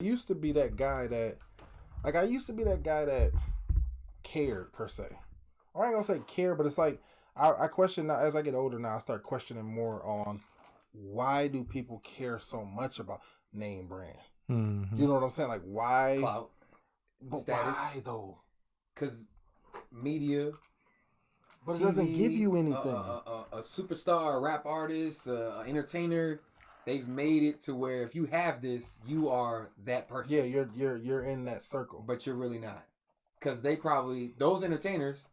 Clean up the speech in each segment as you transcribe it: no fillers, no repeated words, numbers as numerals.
used to be that guy that, like, I used to be that guy that cared per se. I ain't gonna say care, but it's like I question now as I get older. Now I start questioning more on why do people care so much about name brand. Mm-hmm. You know what I'm saying? Like why? Clout, But status. why though? Because media. But TV, it doesn't give you anything. A superstar, a rap artist, an entertainer. They've made it to where if you have this, you are that person. Yeah, you're in that circle. But you're really not. Because they probably, those entertainers.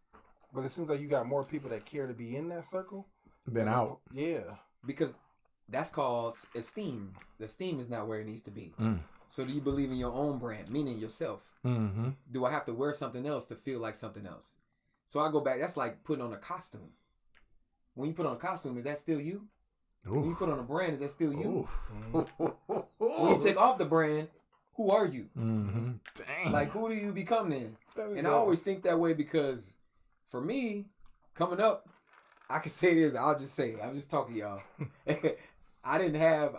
But it seems like you got more people that care to be in that circle than out. Yeah. Because that's called esteem. The esteem is not where it needs to be. Mm. So do you believe in your own brand, meaning yourself? Mm-hmm. Do I have to wear something else to feel like something else? So I go back, that's like putting on a costume. When you put on a costume, is that still you? Ooh. When you put on a brand, is that still you? Mm-hmm. When you take off the brand, who are you? Mm-hmm. Dang. Like, who do you become then? And I always think that way because for me, coming up, I can say this, I'll just say it. I'm just talking to y'all. I didn't have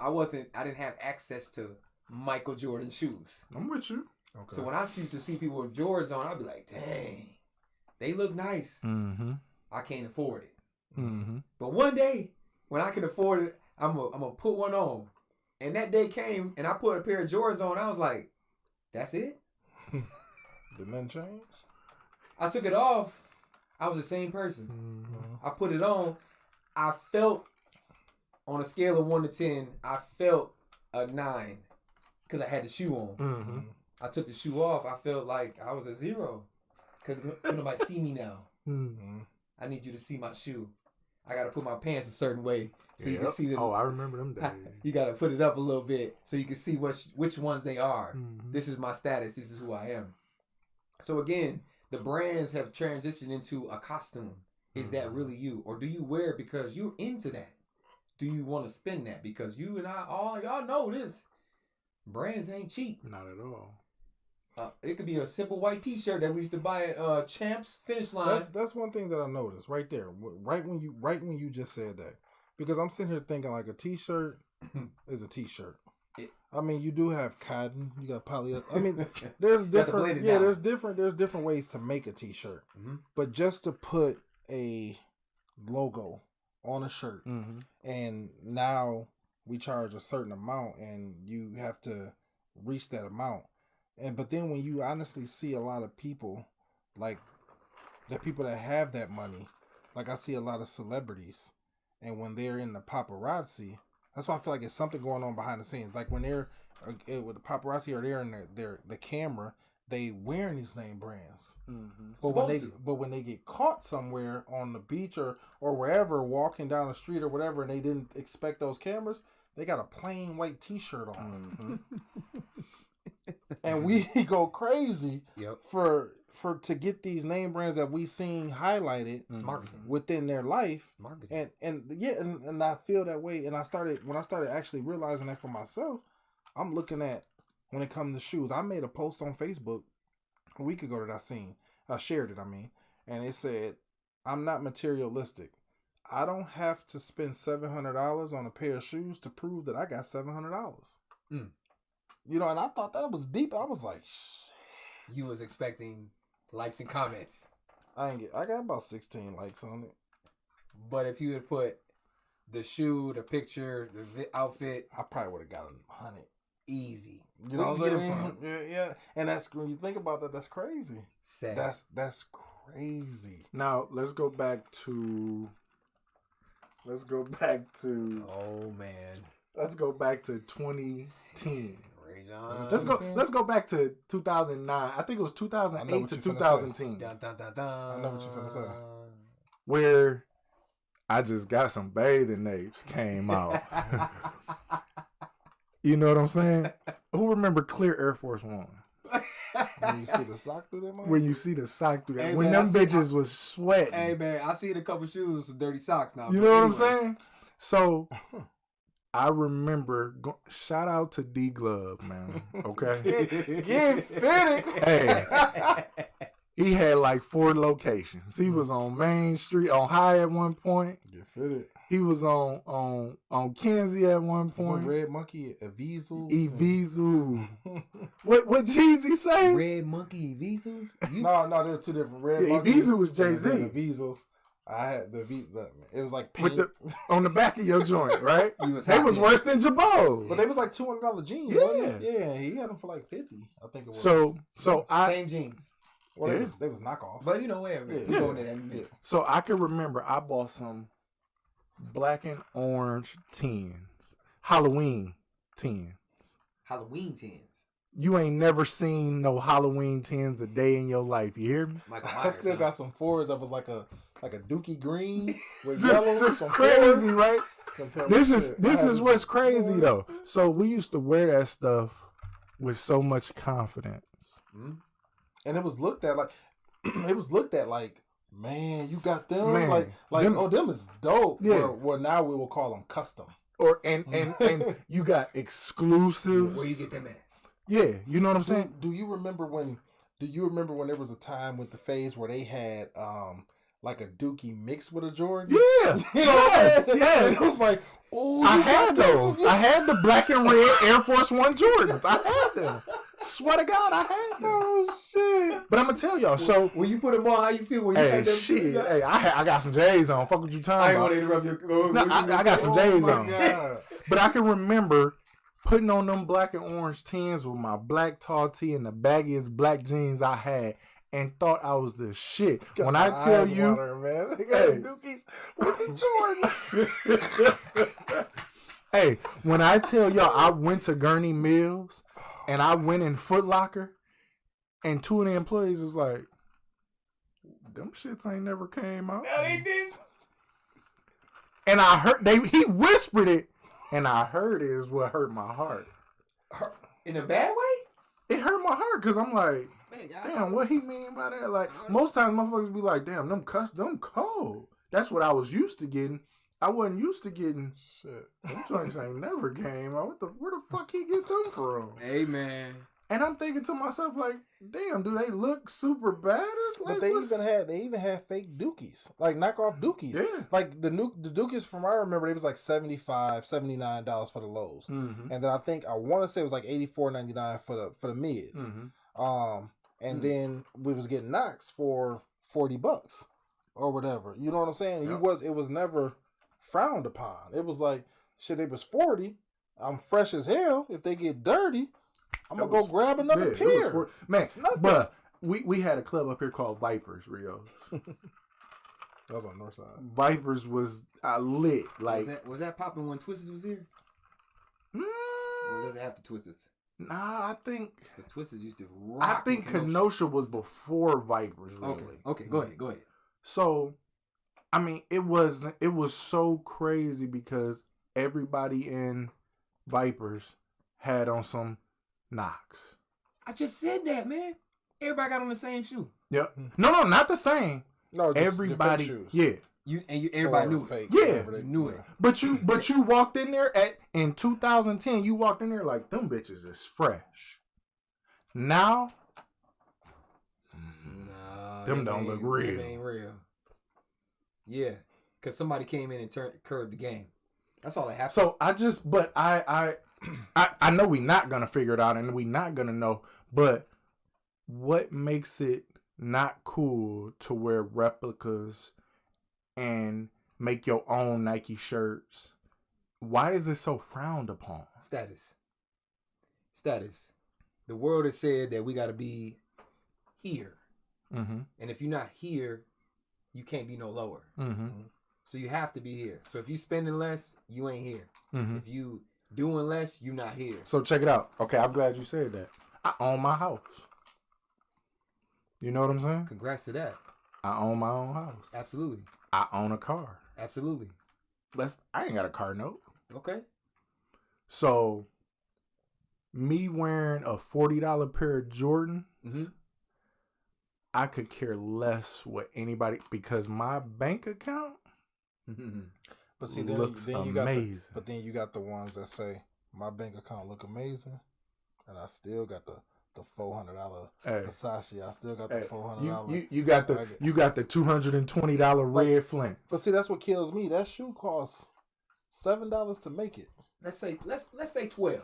access to Michael Jordan shoes. I'm with you. Okay. So when I used to see people with Jordans on, I'd be like, dang, they look nice. Mm-hmm. I can't afford it. Mm-hmm. But one day, when I can afford it, I'm gonna put one on. And that day came, and I put a pair of Jordans on. I was like, that's it? Did nothing change? I took it off. I was the same person. Mm-hmm. I put it on. I felt, on a scale of 1 to 10, I felt a 9 because I had the shoe on. Mm-hmm. I took the shoe off. I felt like I was a 0 because nobody see me now. Mm-hmm. I need you to see my shoe. I got to put my pants a certain way so you can see them. Oh, I remember them days. You got to put it up a little bit so you can see which ones they are. Mm-hmm. This is my status. This is who I am. So again, the brands have transitioned into a costume. Is that really you? Or do you wear it because you're into that? Do you want to spend that? Because you and I, all y'all know this. Brands ain't cheap. Not at all. It could be a simple white T-shirt that we used to buy at Champs Finish Line. That's one thing that I noticed right there. Right when you just said that, because I'm sitting here thinking like a T-shirt is a T-shirt. I mean, you do have cotton, you got polyester. I mean, there's different. Yeah, there's different ways to make a T-shirt. Mm-hmm. But just to put a logo on a shirt, Mm-hmm. and now we charge a certain amount, and you have to reach that amount. But then when you honestly see a lot of people, like the people that have that money, like I see a lot of celebrities, and when they're in the paparazzi, that's why I feel like it's something going on behind the scenes. Like when they're with the paparazzi or they're in the camera, they wearing these name brands. Mm-hmm. But when they get caught somewhere on the beach or wherever, walking down the street or whatever, and they didn't expect those cameras, they got a plain white T-shirt on. Mm-hmm. And we go crazy Yep. for to get these name brands that we seen highlighted Marketing. within their life. Marketing. And I feel that way. And when I started actually realizing that for myself, I'm looking at when it comes to shoes. I made a post on Facebook a week ago that I shared it, and it said, I'm not materialistic. I don't have to spend $700 on a pair of shoes to prove that I got $700. Mm. You know, and I thought that was deep. I was like, shit. You was expecting likes and comments. I got about 16 likes on it. But if you had put the shoe, the picture, the outfit, I probably would have got 100. easy. You know what Where I'm you get saying? it from? Yeah. And that's, when you think about that, that's crazy. Sad. That's crazy. Now let's go back to. Oh man. Let's go back to 2010. Ray John. Let's go back to 2009. I think it was 2008 to 2010. Dun, dun, dun, dun. I know what you're finna say. Where I just got some bathing apes came out. You know what I'm saying? Who remember clear Air Force One? When you see the sock through that, man? When you see the sock through that. Hey, when man, them bitches was sweating. Hey man, I seen a couple shoes with some dirty socks now. You know what I'm saying? So I remember, shout out to D Glove, man. Okay? Get fitted. Hey, he had like 4 locations. He was on Main Street, on High at one point. Get fitted. He was on Kenzie at one Was it point. Red Monkey, Evizu? Evizu. What Jeezy say? Red Monkey Evizu? No, they're two different. Red Monkey. Evizu was Jay-Z. Evizus. I had the Evizu. It was like paint. On the back of your joint, right? They was worse than Jabot. But they was like $200 jeans. Yeah, he had them for like 50. I think it was. So same jeans. Well, they was knockoffs. But you know, whatever. Yeah. Going to that in a minute. So I can remember I bought some black and orange tens, Halloween tens. Halloween tens. You ain't never seen no Halloween tens a day in your life. You hear me? Michael I Myers, still got some fours that was like a dookie green with just yellow. just crazy, right? This This is what's crazy though. So we used to wear that stuff with so much confidence. Mm-hmm. And it was looked at like, man, you got them, Man, like them, them is dope. Yeah. Where now we will call them custom. Or and you got exclusives. Where you get them at? Yeah, you know what I'm saying? Do you remember when there was a time with the phase where they had like a dookie mixed with a Jordan? Yeah. Yes. Yes. It was like, oh, I had those. I had the black and red Air Force One Jordans. I had them. Swear to God, I had them. Oh shit! But I'm gonna tell y'all. So when you put them on, how you feel when you hey, had them? shit. Hey, I got some J's on. Fuck what you I talking ain't about. want to interrupt you. No, I got some J's on. God. But I can remember putting on them black and orange tens with my black tall tee and the baggiest black jeans I had, and thought I was the shit. Got when my I tell eyes you, watering, man, they got dookies with the Jordans. Hey, when I tell y'all, I went to Gurney Mills and I went in Foot Locker, and two of the employees was like, "Them shits ain't never came out." No, they didn't. And I heard he whispered it, and I heard it is what hurt my heart. In a bad way? It hurt my heart because I'm like, Man, damn, what he mean by that? Like, most times motherfuckers be like, damn, them cold. That's what I was used to getting. I wasn't used to getting Shit. them joints ain't never came out. Where the fuck he get them from? Hey, man. And I'm thinking to myself, like, damn, do they look super bad? Like, But they even had fake dookies, like knockoff dookies. Yeah. Like the dookies from I remember, they was like $75, $79 for the lows, Mm-hmm. and then I want to say it was like $84.99 for the mids. Mm-hmm. And then we was getting knocks for $40 or whatever. You know what I'm saying? Yep. It was never frowned upon. It was like shit. It was 40. I'm fresh as hell. If they get dirty, I'm gonna go grab another pair. Man, but we had a club up here called Vipers, Rio. That was on North Side. Vipers was lit. Like, was that popping when Twisters was here? Or was that after Twisters? Nah, I think Because Twisters used to rock. I think Kenosha was before Vipers. Really. Okay. Go ahead. So, I mean, it was so crazy because everybody in Vipers had on some Knox. I just said that, man. Everybody got on the same shoe. Yep. No, not the same. No, just Everybody. shoes. Yeah. Everybody knew it. Fake. Yeah. Whatever they Knew it. But you walked in there in 2010. You walked in there like them bitches is fresh. Now, Nah, them don't look real. Them ain't real. Yeah, because somebody came in and curved the game. That's all that happened. So I know we not gonna figure it out and we not gonna know. But what makes it not cool to wear replicas and make your own Nike shirts? Why is it so frowned upon? Status. The world has said that we got to be here. Mm-hmm. And if you're not here, you can't be no lower. Mm-hmm. So you have to be here. So if you spending less, you ain't here. Mm-hmm. If you doing less, you not here. So check it out. Okay, I'm glad you said that. I own my house. You know what I'm saying? Congrats to that. I own my own house. Absolutely. I own a car. Absolutely. I ain't got a car note. Okay. So, me wearing a $40 pair of Jordans, I could care less what anybody, because my bank account But see, looks amazing. But then you got the ones that say my bank account look amazing, and I still got the the $400 Hey. Versace. I still got the $400. You got the $220 red Flint. But see, that's what kills me. That shoe costs $7 to make it. Let's say 12.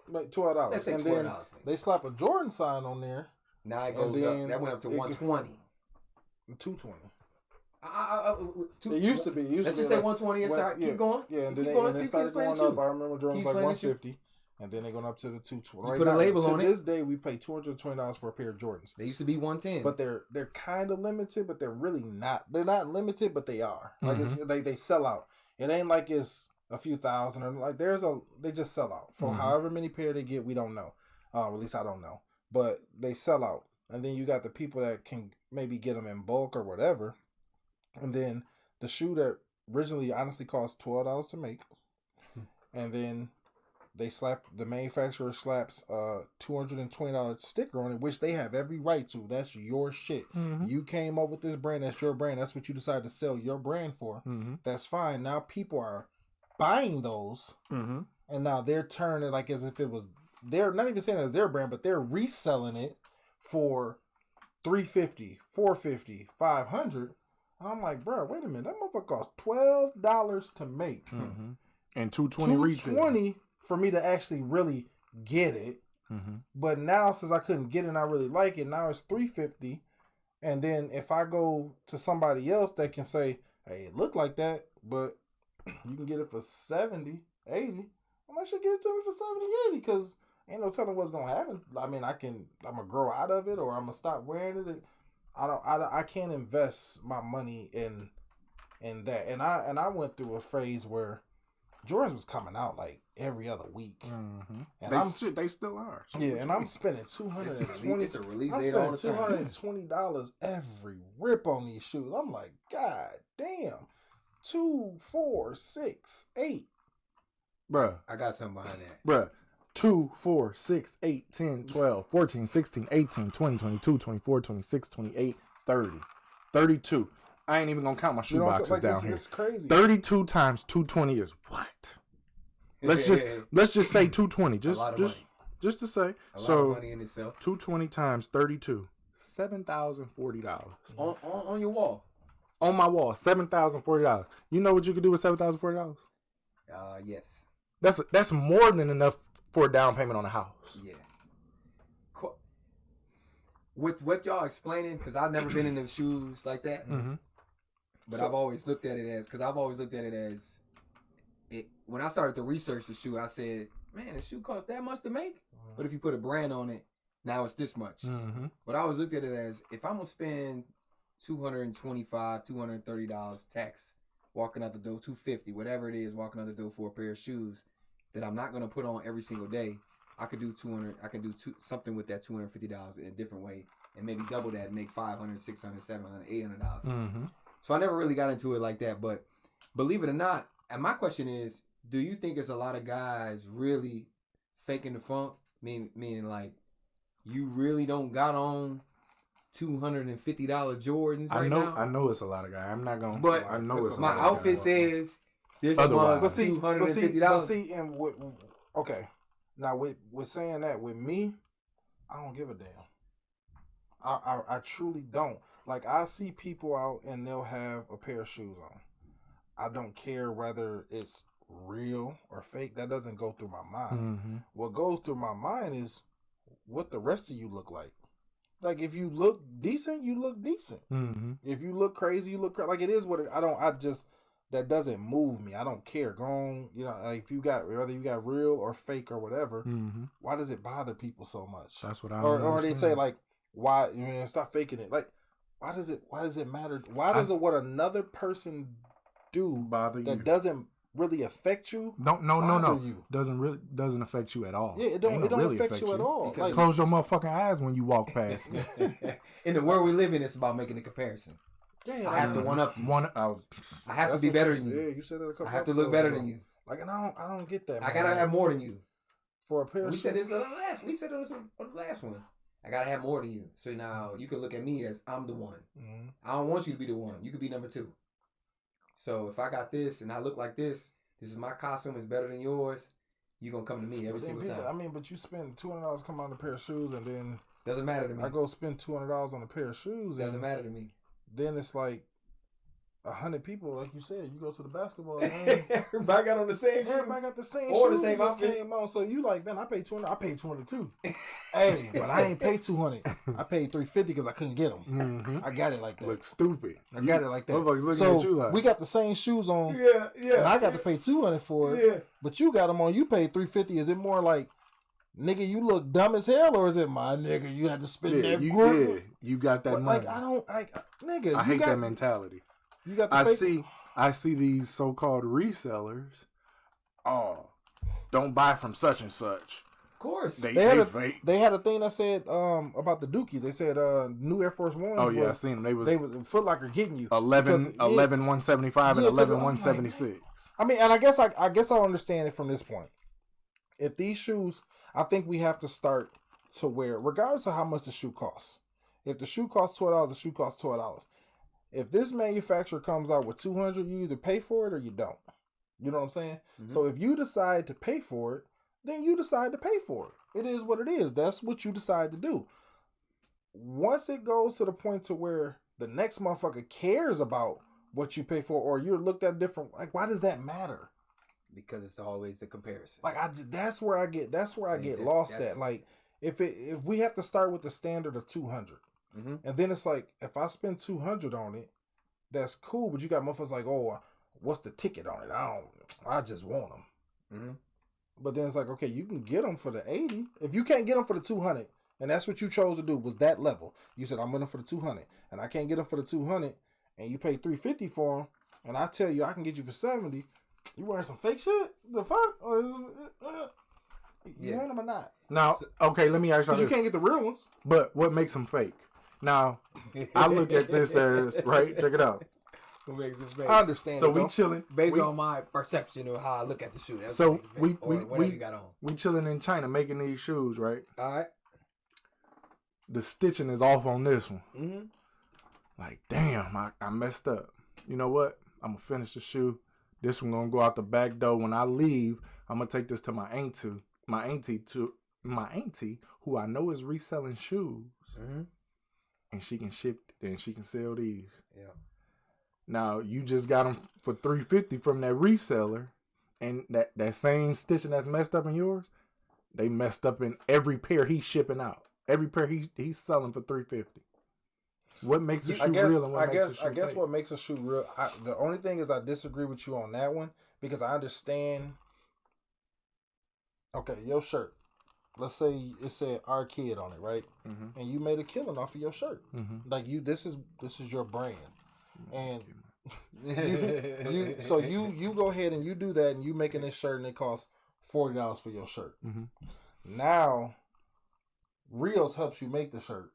Like $12. Let's say and $12. then they slap a Jordan sign on there. Now it goes up. That went up to 120. 220. It used to be. Let's just say 120. Keep going. Yeah, and then they started going up. I remember Jordan was like 150. And then they're going up to the 220. You put a label on it. To this day, we pay $220 for a pair of Jordans. They used to be 110. But they're kind of limited, but they're really not. They're not limited, but they are. Like they sell out. It ain't like it's a few thousand or like they just sell out for however many pair they get. We don't know. At least I don't know. But they sell out, and then you got the people that can maybe get them in bulk or whatever, and then the shoe that originally honestly cost $12 to make, and then the manufacturer slaps a $220 sticker on it, which they have every right to. That's your shit. You came up with this brand. That's your brand. That's what you decided to sell your brand for. That's fine. Now people are buying those, and now they're turning like as if it was. They're not even saying it as their brand, but they're reselling it for $350, $450, $500. And I'm like, bro, wait a minute. That motherfucker costs $12 to make, and $220 for me to actually really get it. But now since I couldn't get it and I really like it, now it's $350. And then if I go to somebody else that can say, hey, it looked like that, but you can get it for $70, $80, I might should get it to me for $70, $80 because ain't no telling what's gonna happen. I mean, I'm gonna grow out of it or I'm gonna stop wearing it. I can't invest my money in that. And I went through a phase where Jordans was coming out like every other week, and they still are. Yeah, and I'm spending $220. It's a release I'm date all the spending time. $220 every rip on these shoes. I'm like, God damn, 2, 4, 6, 8. Bruh, I got something behind that. Bruh, 2, 4, 6, 8, 10, 12, 14, 16, 18, 20, 22, 24, 26, 28, 30, 32. I ain't even gonna count my shoe boxes down here. It's crazy. 32 times 220 is what? Let's just say 220. Just to say. A lot of money in itself. 220 times 32, $7,040. On your wall. On my wall, $7,040. You know what you could do with $7,040? Yes. That's more than enough for a down payment on a house. Yeah. With what y'all explaining, because I've never been in the shoes like that, but I've always looked at it as, when I started to research the shoe, I said, man, the shoe costs that much to make? But if you put a brand on it, now it's this much. But I always looked at it as, if I'm going to spend $225, $230 tax, walking out the door, $250, whatever it is, walking out the door for a pair of shoes that I'm not going to put on every single day, I could do something with that $250 in a different way and maybe double that and make $500, $600, $700, $800. So I never really got into it like that. But believe it or not, and my question is, do you think there's a lot of guys really faking the funk? Meaning like, you really don't got on $250 Jordans right now? I know it's a lot of guys. I'm not going to. But I know it's a my lot of outfit guys. Says this Otherwise. was $250. Okay. Now with saying that, with me, I don't give a damn. I truly don't. Like, I see people out and they'll have a pair of shoes on. I don't care whether it's real or fake. That doesn't go through my mind. What goes through my mind is what the rest of you look like. Like, if you look decent, you look decent. If you look crazy, you look crazy. Like, it is what it, that doesn't move me. I don't care. Go on, like, whether you got real or fake or whatever, why does it bother people so much? That's what I Or they say, like, why, stop faking it. Like, why does it matter? Why does what another person do bother that you? Doesn't really affect you? No. You? Doesn't affect you at all. Yeah, it don't really affect you at all. Like, close your motherfucking eyes when you walk past me. In the world we live in, it's about making a comparison. Yeah, I have to one up you. I have to be better than you. Yeah, you said that a couple. I have to look better than you. Like, and I don't get that. I gotta have more than you. For a pair of shoes. We said this on the last one. I gotta have more than you. So now you can look at me as I'm the one. I don't want you to be the one. You could be number 2. So if I got this and I look like this is my costume is better than yours. you gonna come to me every single time. I mean, but you spend $200 come on a pair of shoes, and then Doesn't matter to me. I go spend $200 on a pair of shoes. Doesn't matter to me. Then it's like 100 people, like you said. You go to the basketball game. Everybody got on the same shoe. Everybody got the same Or the shoes same just outfit. came on. So you like, man, I paid 200. I paid 200 too. Hey, but I ain't paid 200. I paid 350 because I couldn't get them. Mm-hmm. I got it like that. Look stupid. I got it like that. Motherfuckers looking So at you like, we got the same shoes on. Yeah, yeah. And I got to pay 200 for it. Yeah. But you got them on. You paid 350. Is it more like, nigga, you look dumb as hell, or is it my nigga? You had to spend that group. you got that But money. like, I don't, nigga. I hate that mentality. You got the I see these so-called resellers. Oh, don't buy from such and such. Of course. They fake. They had a thing that said about the Dookies. They said new Air Force Ones. Oh yeah, I seen them. They was Foot Locker getting you 11 175 and 11 176. I mean, and I guess I'll understand it from this point. If these shoes, I think we have to start to where, regardless of how much the shoe costs. If the shoe costs $12, the shoe costs $12. If this manufacturer comes out with 200, you either pay for it or you don't. You know what I'm saying? Mm-hmm. So if you decide to pay for it, then you decide to pay for it. It is what it is. That's what you decide to do. Once it goes to the point to where the next motherfucker cares about what you pay for, or you're looked at different, like, why does that matter? Because it's always the comparison. Like, that's where I get lost at. Like, if we have to start with the standard of 200, mm-hmm. and then it's like, if I spend 200 on it, that's cool. But you got motherfuckers like, oh, what's the ticket on it? I just want them. Mm-hmm. But then it's like, okay, you can get them for the 80. If you can't get them for the 200, and that's what you chose to do, was that level. You said, I'm in them for the 200, and I can't get them for the 200, and you pay $350 for them, and I tell you I can get you for 70. You wearing some fake shit? The fuck? You wearing them or not? Now, okay, let me ask you this. You can't get the real ones. But what makes them fake? Now, I look at this as, right, check it out. What makes it fake? I understand. So we chilling. Based on my perception of how I look at the shoe. That's so we got on. We chilling in China making these shoes, right? All right. The stitching is off on this one. Mm-hmm. Like, damn, I messed up. You know what? I'm going to finish the shoe. This one going to go out the back door. When I leave, I'm going to take this to my auntie who I know is reselling shoes. Mm-hmm. And she can ship and she can sell these. Yeah. Now, you just got them for $350 from that reseller, and that same stitching that's messed up in yours, they messed up in every pair he's shipping out. Every pair he's selling for $350. What makes a shoe real and what makes a shoe fake? I guess what makes a shoe real, the only thing is I disagree with you on that one, because I understand, okay, your shirt, let's say it said "Our Kid" on it, right? Mm-hmm. And you made a killing off of your shirt. Mm-hmm. Like, this is your brand. And you go ahead and you do that, and you making this shirt, and it costs $40 for your shirt. Mm-hmm. Now, Rios helps you make the shirt,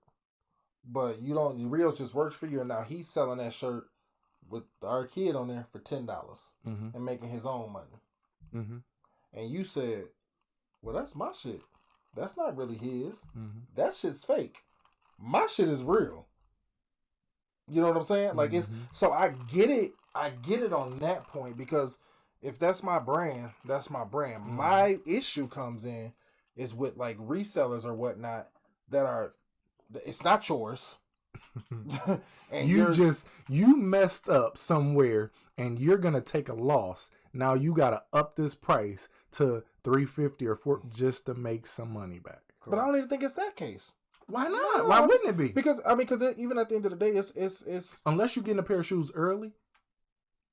but Rios just works for you, and now he's selling that shirt with Our Kid on there for $10 mm-hmm. and making his own money. Mm-hmm. And you said, well, that's my shit. That's not really his. Mm-hmm. That shit's fake. My shit is real. You know what I'm saying? Like, it's, so I get it. I get it on that point, because if that's my brand, that's my brand. Mm-hmm. My issue comes in is with, like, resellers or whatnot that are, it's not yours. And you messed up somewhere and you're going to take a loss. Now you got to up this price to $350 or $4 just to make some money back. But I don't even think it's that case. Why not? No, why wouldn't it be? Because even at the end of the day, it's unless you're getting a pair of shoes early.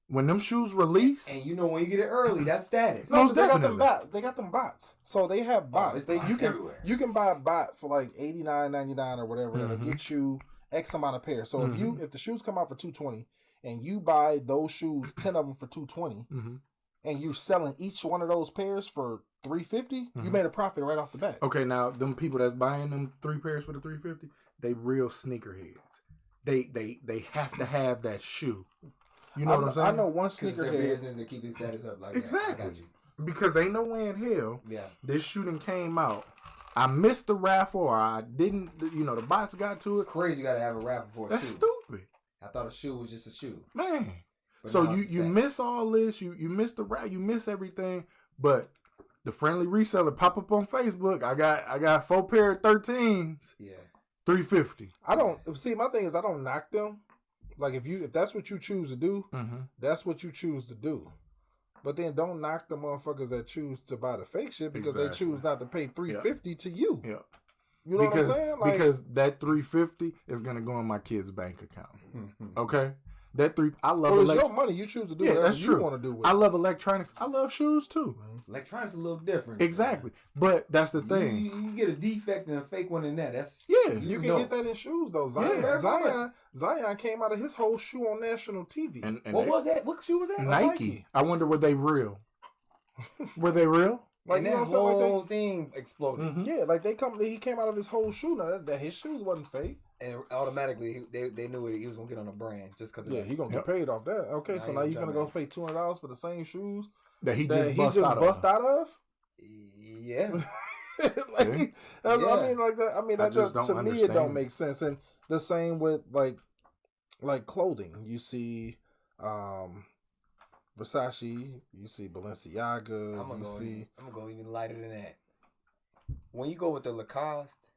When them shoes release, and you know when you get it early, that's status. No, they got them bots. They got them bots. So they have bots. Everywhere. You can buy a bot for like $89.99 or whatever. Mm-hmm. That'll get you X amount of pairs. So mm-hmm. if the shoes come out for $220 and you buy those shoes, 10 of them for $220, mm-hmm. and you're selling each one of those pairs for $350, mm-hmm. you made a profit right off the bat. Okay, now them people that's buying them 3 pairs for the $350, they real sneakerheads. They have to have that shoe. You know what I'm saying? I know one sneakerhead business to keep his status up. Like, exactly. Yeah, I got you. Because ain't no way in hell this shooting came out. I missed the raffle, or I didn't. The bots got to it. It's crazy. You got to have a raffle for a That's shoe. That's stupid. I thought a shoe was just a shoe, man. But so you miss all this. You miss the raffle. You miss everything. But the friendly reseller pop up on Facebook. I got 4 pair of 13s. Yeah. $350. I don't see. My thing is, I don't knock them. Like if that's what you choose to do, that's what you choose to do. But then don't knock the motherfuckers that choose to buy the fake shit because they choose not to pay $350 to you. Yeah. You know what I'm saying? Like, because that $350 is gonna go in my kid's bank account. Okay. I love it's your money. You choose to do whatever you want to do with it. I love electronics. I love shoes too. Electronics a little different. Exactly. But that's the thing. You get a defect and a fake one in that. That's you can get that in shoes though. Zion came out of his whole shoe on national TV. And what was that? What shoe was that? Nike. I wonder were they real? Were they real? Like, and that whole thing exploded. Yeah, like he came out of his whole shoe. Now that his shoes wasn't fake. And automatically they knew he was gonna get on a brand just because. Yeah, he gonna get paid off that. Okay, so now you gonna go pay $200 for the same shoes that he just bust out of? Yeah. I mean, like that. I mean, that just to me it don't make sense. And the same with like clothing. You see, Versace. You see Balenciaga. I'm gonna go even lighter than that. When you go with the Lacoste.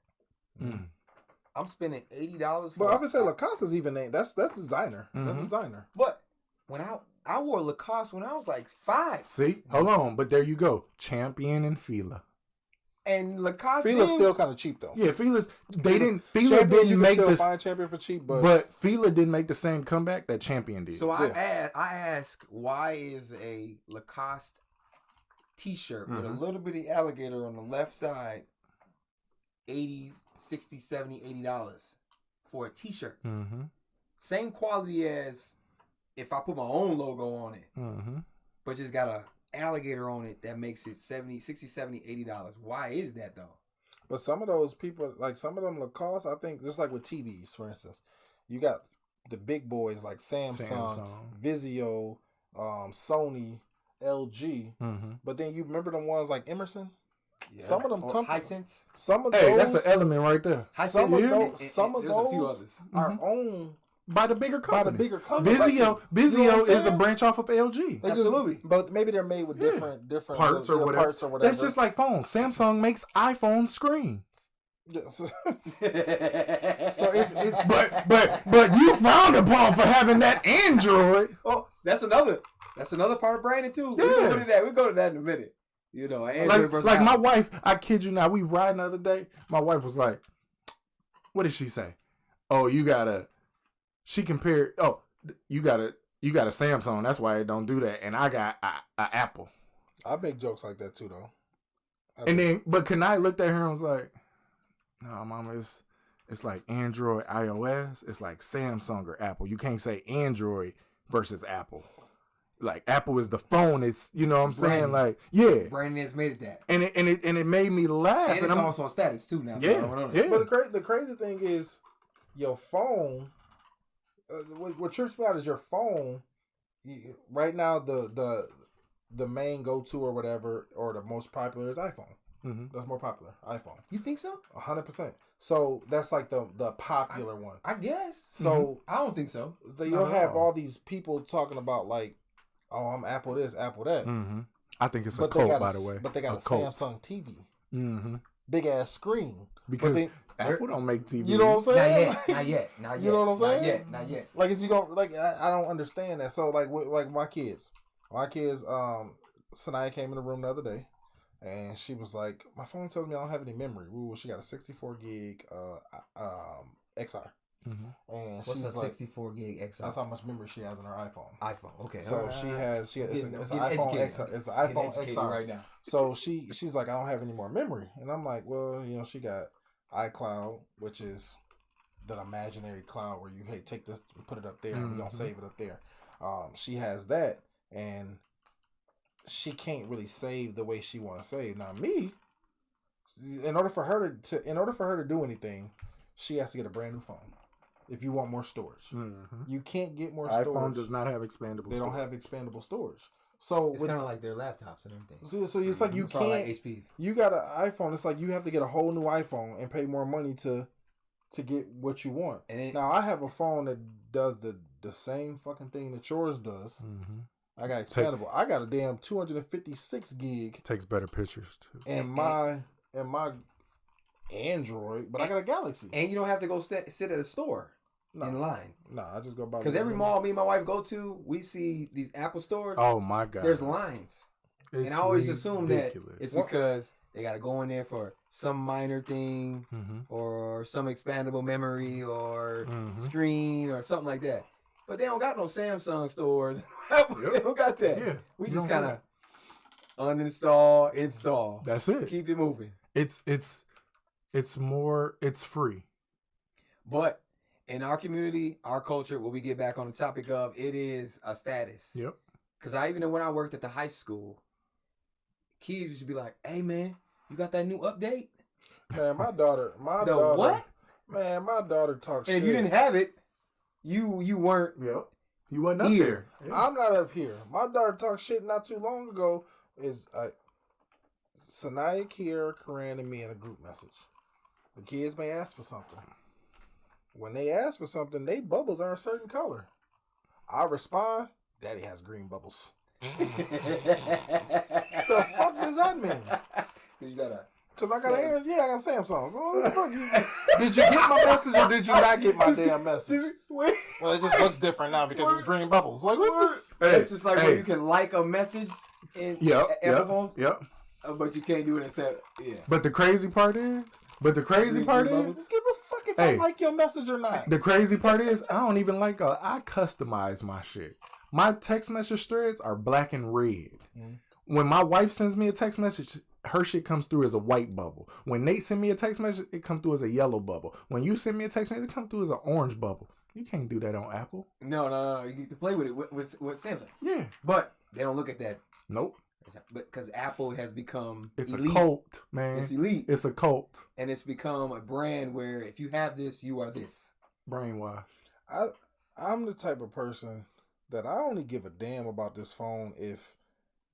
I'm spending $80 for. But I would say Lacoste is even that's designer. That's designer. But when I wore Lacoste when I was like 5. See, hold on, but there you go, Champion and Fila. And Lacoste Fila's still kind of cheap though. Yeah, Fila didn't make the find Champion for cheap, but Fila didn't make the same comeback that Champion did. So I ask, why is a Lacoste T-shirt with a little bitty alligator on the left side $80, $60, $70, $80 for a T-shirt? Same quality as if I put my own logo on it, but just got a alligator on it that makes it $60, $70, $80. Why is that though? But some of those people, like some of them Lacoste, I think, just like with TVs, for instance, you got the big boys like Samsung. Vizio, Sony, LG, but then you remember the ones like Emerson. Yeah. Some of them Hisense. Some of those, that's an element right there. Some of those a few others are owned by the bigger company. Vizio is a branch off of LG. Absolutely. But maybe they're made with different parts or whatever. That's just like phones. Samsung makes iPhone screens. Yes. So it's but you frowned upon for having that Android. Oh, that's another part of branding too. Yeah. We'll go to that in a minute. You know, like my wife, I kid you not, we riding the other day. My wife was like, what did she say? Oh, she compared, you got a Samsung, that's why it don't do that. And I got a Apple. I make jokes like that too though. But Kanai looked at her and was like, no, mama, it's like Android, iOS, it's like Samsung or Apple. You can't say Android versus Apple. Like Apple is the phone. It's you know what I'm saying. Like Brandon has made it that, and it made me laugh. And it's also on status too now. Yeah. But the crazy thing is, your phone. What trips me out is your phone. Right now, the main go-to or whatever, or the most popular is iPhone. That's more popular. iPhone. You think so? 100%. So that's like the popular one. I guess. So I don't think so. You'll have all these people talking about like, oh, I'm Apple this, Apple that. I think it's a cult, by the way. But they got a Samsung TV. Big ass screen. Because Apple don't make TV. You know what I'm saying? Not yet. You know what I'm saying? Not yet. Like, is you going like I don't understand that. So like my kids, Sanaya came in the room the other day, and she was like, my phone tells me I don't have any memory. Ooh, she got a 64 gig XR. And what's she's a 64 gig XR? That's how much memory she has in her iPhone. Okay. So it's an iPhone XR. It's an iPhone XR right now. So she's like, I don't have any more memory, and I'm like, well, she got iCloud, which is that imaginary cloud where you take this, put it up there, and we're gonna save it up there. She has that, and she can't really save the way she want to save. Now me, in order for her to do anything, she has to get a brand new phone. If you want more storage, you can't get more storage. iPhone does not have expandable. They don't have expandable storage. So it's kind of like their laptops and everything. So it's like you can't. Like HPs. You got an iPhone. It's like you have to get a whole new iPhone and pay more money to get what you want. Now I have a phone that does the same fucking thing that yours does, I got expandable. I got a damn 256 gig. Takes better pictures too. And my Android, but I got a Galaxy. And you don't have to go sit at a store in line. No, I just go by. Because every mall me and my wife go to, we see these Apple stores. Oh my God. There's lines. It's and I always assume that ridiculous. it's because they got to go in there for some minor thing or some expandable memory or screen or something like that. But they don't got no Samsung stores. They don't got that. Yeah. We just kind of uninstall, install. That's it. Keep it moving. It's free. But in our community, our culture, what we get back on the topic of, it is a status. Yep. Because I even know when I worked at the high school, kids used to be like, "Hey man, you got that new update?" Man, my daughter. What? Man, my daughter talks shit. And if you didn't have it, you weren't. Yep. You wasn't up here. there. Yeah. I'm not up here. My daughter talked shit not too long ago. Is Sanaya, Kiera, Corinne, and me in a group message. The kids may ask for something. When they ask for something, they bubbles are a certain color. I respond, Daddy has green bubbles. The fuck does that mean? Because I got I got Samsung. So what the fuck did you get my message or did you not get my damn message? Well, it just looks different now because it's green bubbles. Like what? It's just like when you can like a message in Apple phones. Yep. But you can't do it except But the crazy part is, Give a fuck if I like your message or not. The crazy part is, I don't even like I customize my shit. My text message threads are black and red. When my wife sends me a text message, her shit comes through as a white bubble. When Nate send me a text message, it comes through as a yellow bubble. When you send me a text message, it comes through as an orange bubble. You can't do that on Apple. No. You get to play with it with Samsung. Yeah. But they don't look at that. Nope. Because Apple has become It's elite. a cult, man. It's elite. It's a cult. And it's become a brand where if you have this, you are this. Brainwash. I'm the type of person that I only give a damn about this phone if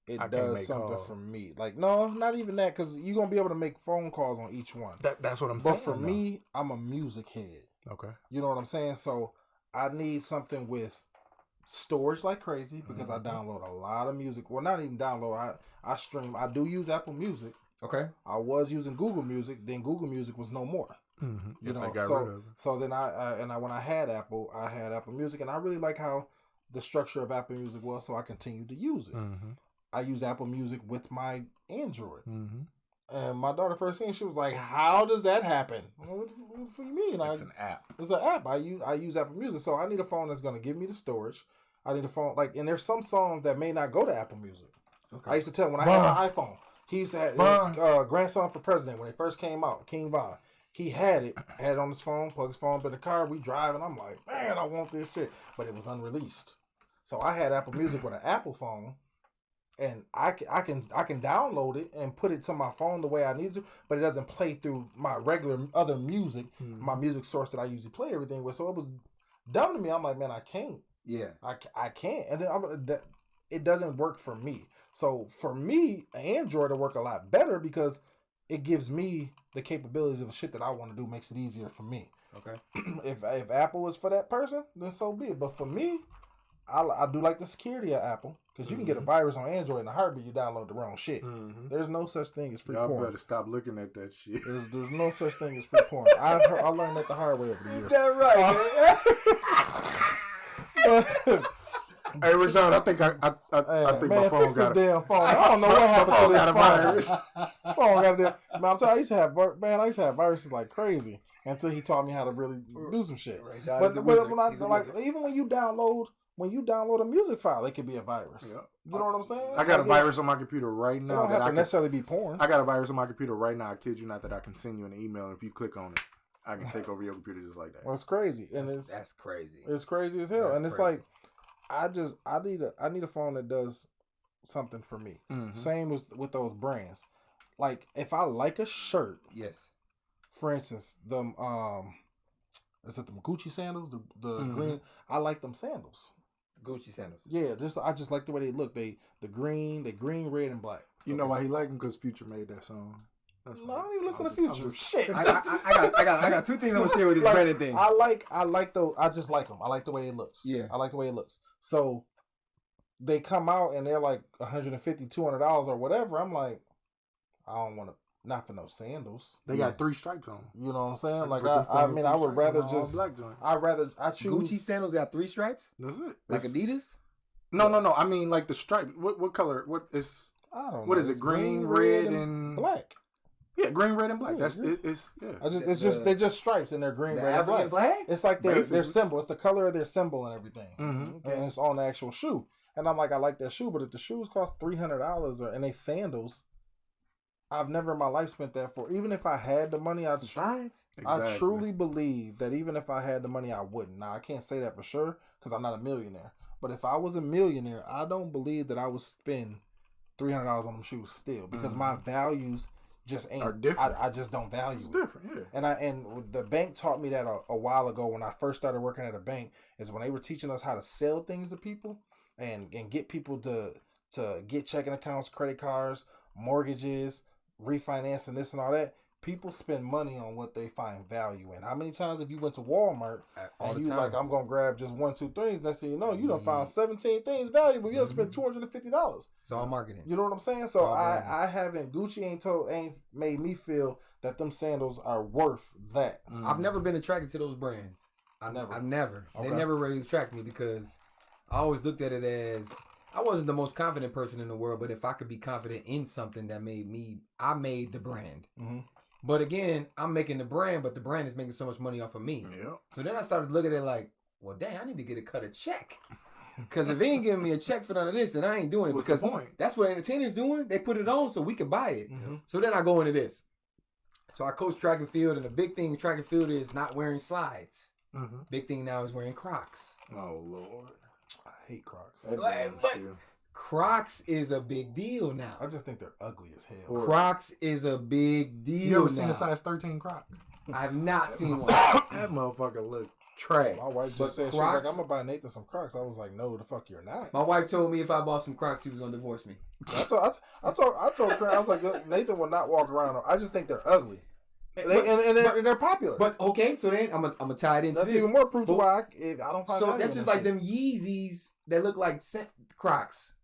it does something for me. Like, no, not even that, because you're going to be able to make phone calls on each one. That's what I'm saying. But for me, I'm a music head. Okay. You know what I'm saying? So I need something with storage like crazy because I download a lot of music. Well, not even download. I stream. I do use Apple Music. Okay. I was using Google Music. Then Google Music was no more. You know, so then when I had Apple Music, and I really like how the structure of Apple Music was, so I continued to use it. I use Apple Music with my Android. And my daughter first seen, she was like, "How does that happen?" What do you mean? It's an app. It's an app. I use Apple Music, so I need a phone that's going to give me the storage. I need a phone and there's some songs that may not go to Apple Music. Okay. I used to tell when I had my iPhone, he used to have Grandson for President when it first came out, King Von. He had it on his phone, plugged his phone up in the car. We driving. I'm like, man, I want this shit, but it was unreleased. So I had Apple Music with an Apple phone. And I can download it and put it to my phone the way I need to, but it doesn't play through my regular other music, my music source that I usually play everything with. So it was dumb to me. I'm like, man, I can't. Yeah, I can't. And then it doesn't work for me. So for me, Android will work a lot better because it gives me the capabilities of shit that I want to do, makes it easier for me. Okay. If Apple is for that person, then so be it. But for me, I do like the security of Apple. Because you can get a virus on Android in a heartbeat, you download the wrong shit. There's no such thing as free porn. Y'all better stop looking at that shit. There's no such thing as free porn. I learned that the hard way over the years. Is that right? Hey, Rashawn, I think my phone got this damn phone. I don't know what happened to this virus. Phone got it. Man, I'm telling you, I used to have viruses like crazy until he taught me how to really do some shit. But even when you download a music file, it could be a virus. Yep. You know what I'm saying? I got a virus on my computer right now. It don't have to necessarily be porn. I got a virus on my computer right now. I kid you not that I can send you an email. And if you click on it, I can take over your computer just like that. Well, it's crazy, and that's crazy. It's crazy as hell, and it's crazy. Like I need a phone that does something for me. Same with those brands. Like if I like a shirt, yes. For instance, them is it them Gucci sandals? The green. I like them sandals. Gucci sandals. Yeah, I just like the way they look. The green, red, and black. You know why he like them? Because Future made that song. No, I don't even listen to Future. Shit. I got two things I'm gonna share with this branded thing. I just like them. I like the way it looks. Yeah. I like the way it looks. So they come out and they're like $150, $200 or whatever. I'm like, I don't want to, not for no sandals. They got 3 stripes on them. You know what I'm saying? Like, Like I mean, I would rather just, black joint. I choose. Gucci sandals got 3 stripes? That's it. Like Adidas? No. I mean, like the stripe. What color? What is? I don't know. What is it? It's Green, red, and black. Yeah, green, red, and black. Yeah, That's yeah. It's yeah. They're just stripes and they're green, The red, and African black. flag? It's like their Basically. symbol. It's the color of their symbol and everything, Mm-hmm. and it's on the actual shoe. And I'm like, I like that shoe, but if the shoes cost $300 and they sandals, I've never in my life spent that for. Even if I had the money, Some slides? I truly believe that even if I had the money, I wouldn't. Now, I can't say that for sure because I'm not a millionaire. But if I was a millionaire, I don't believe that I would spend $300 on them shoes still because my values just ain't. Are different. I just don't value It's it. different, yeah. And the bank taught me that a while ago when I first started working at a bank is when they were teaching us how to sell things to people and get people to get checking accounts, credit cards, mortgages, refinancing this and all that. People spend money on what they find value in. How many times have you went to Walmart All and the you time. like, I'm gonna grab just 1, 2 things? Next thing you know, you done found 17 things valuable. You done spent $250. It's all marketing. You know what I'm saying? So all branding. I haven't. Gucci ain't made me feel that them sandals are worth that. I've never been attracted to those brands. I've never. Okay. They never really attracted me because I always looked at it as I wasn't the most confident person in the world, but if I could be confident in something that I made the brand. Mm-hmm. But again, I'm making the brand, but the brand is making so much money off of me. Yeah. So then I started looking at it like, well, dang, I need to get a cut a check. Because if they ain't giving me a check for none of this, then I ain't doing it. What's because the point? that's what entertainers doing. They put it on so we can buy it. Mm-hmm. So then I go into this. So I coach track and field, and the big thing in track and field is not wearing slides. Mm-hmm. Big thing now is wearing Crocs. Oh Lord. I hate Crocs. But Crocs is a big deal now. I just think they're ugly as hell. Crocs is a big deal You ever now. seen a size 13 Croc? I've not seen one. That motherfucker look trash. My wife But just said, Crocs- she's like, I'm gonna buy Nathan some Crocs. I was like, no, the fuck you're not. My wife told me if I bought some Crocs, she was gonna divorce me. I told her, I was like, Nathan will not walk around. I just think they're ugly. And they're popular. But okay, so then I'm gonna tie it into that's this. even more proof to why I don't find So value that's in just that like shit. them Yeezys that look like Crocs.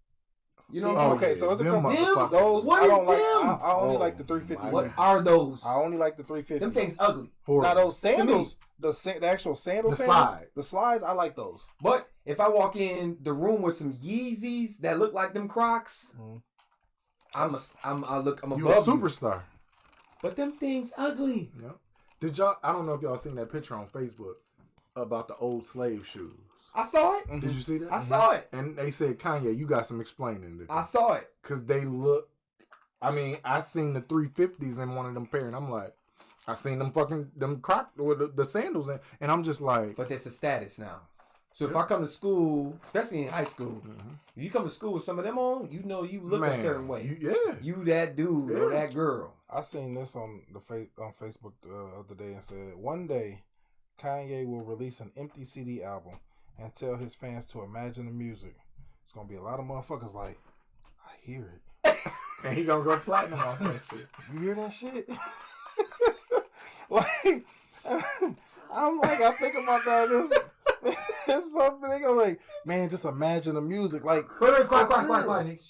You know, See, what I'm okay, saying? so it's a them couple. motherfuckers. Those What I is don't like. them? I only Oh, like the 350. my What goodness. are those? I only like the 350. Them things ugly. Horrible. Now those To me. sandals, the actual sandals, the slides, I like those. But if I walk in the room with some Yeezys that look like them Crocs, Mhm. I'm You a above you. superstar. But them things ugly. Yeah. Did y'all? I don't know if y'all seen that picture on Facebook about the old slave shoes. I saw it. Did you see that? I saw it. And they said, Kanye, you got some explaining to do. I saw it. Because they look. I mean, I seen the 350s in one of them pair, and I'm like, I seen them Croc with the sandals in, and I'm just like, But there's a status now. So if I come to school, especially in high school, if you come to school with some of them on, you know you look a certain way. You that dude or that girl. I seen this on Facebook the other day and said one day Kanye will release an empty CD album and tell his fans to imagine the music. It's gonna be a lot of motherfuckers like, I hear it. and he gonna go platinum off that shit. You hear that shit? Like, I'm like, I think about that. It's something they go like, man, just imagine the music. Like, Quiet, Nick.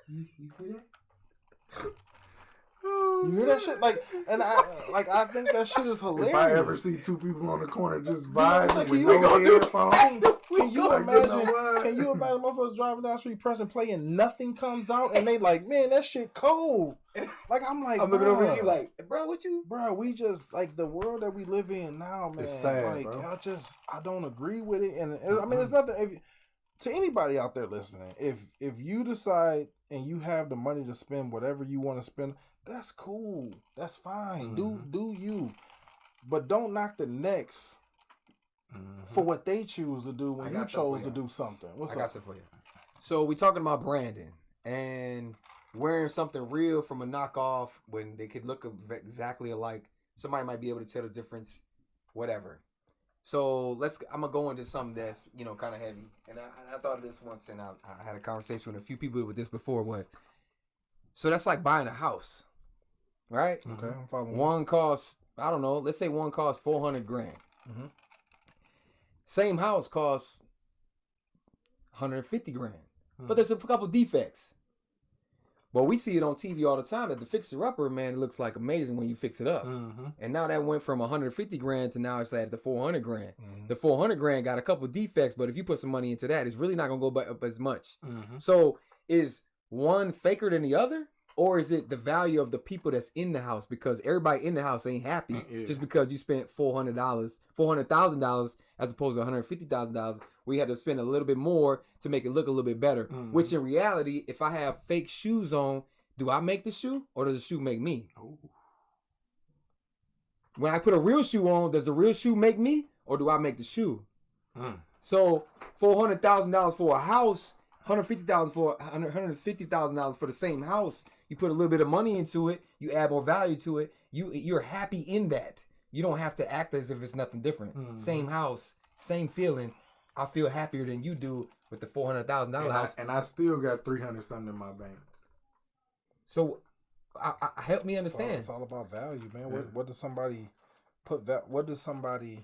You hear that? you hear that shit? Like, and I think that shit is hilarious. If I ever see two people on the corner just vibing Like, with you no gonna do- headphones, Can you Like, imagine? you know what? Can you imagine motherfuckers driving down the street pressing play and nothing comes out and they like, man, that shit cold. Like I'm like, I'm looking over at bruh, you like, bro, what you? bro, we just like the world that we live in now, man. It's sad, like bro. I don't agree with it, and I mean, it's nothing. To anybody out there listening, if you decide and you have the money to spend whatever you want to spend, that's cool. That's fine. Do you? But don't knock the next for what they choose to do when you chose to do something. What's I got up? something for you. So we talking about branding and wearing something real from a knockoff when they could look exactly alike. Somebody might be able to tell the difference, whatever. So I'm gonna go into something that's kind of heavy. And I thought of this once, and I had a conversation with a few people with this before. So that's like buying a house, right? Okay, I'm following. One costs, I don't know. Let's say one costs $400,000. Mm-hmm. Same house costs 150 grand. But there's a couple defects. But we see it on TV all the time that the fixer-upper, man, looks like amazing when you fix it up. And now that went from 150 grand to now it's at the 400 grand. The 400 grand got a couple defects, but if you put some money into that, it's really not going to go up as much. So is one faker than the other? Or is it the value of the people that's in the house? Because everybody in the house ain't happy just because you spent $400,000 as opposed to $150,000. We had to spend a little bit more to make it look a little bit better. Which in reality, if I have fake shoes on, do I make the shoe or does the shoe make me? Ooh. When I put a real shoe on, does the real shoe make me or do I make the shoe? So $400,000 for a house, $150,000 for the same house. You put a little bit of money into it, you add more value to it. You're happy in that. You don't have to act as if it's nothing different. Same house, same feeling. I feel happier than you do with the $400,000 house, and I still got 300 something in my bank. So, help me understand. It's all about value, man. What does somebody put? What does somebody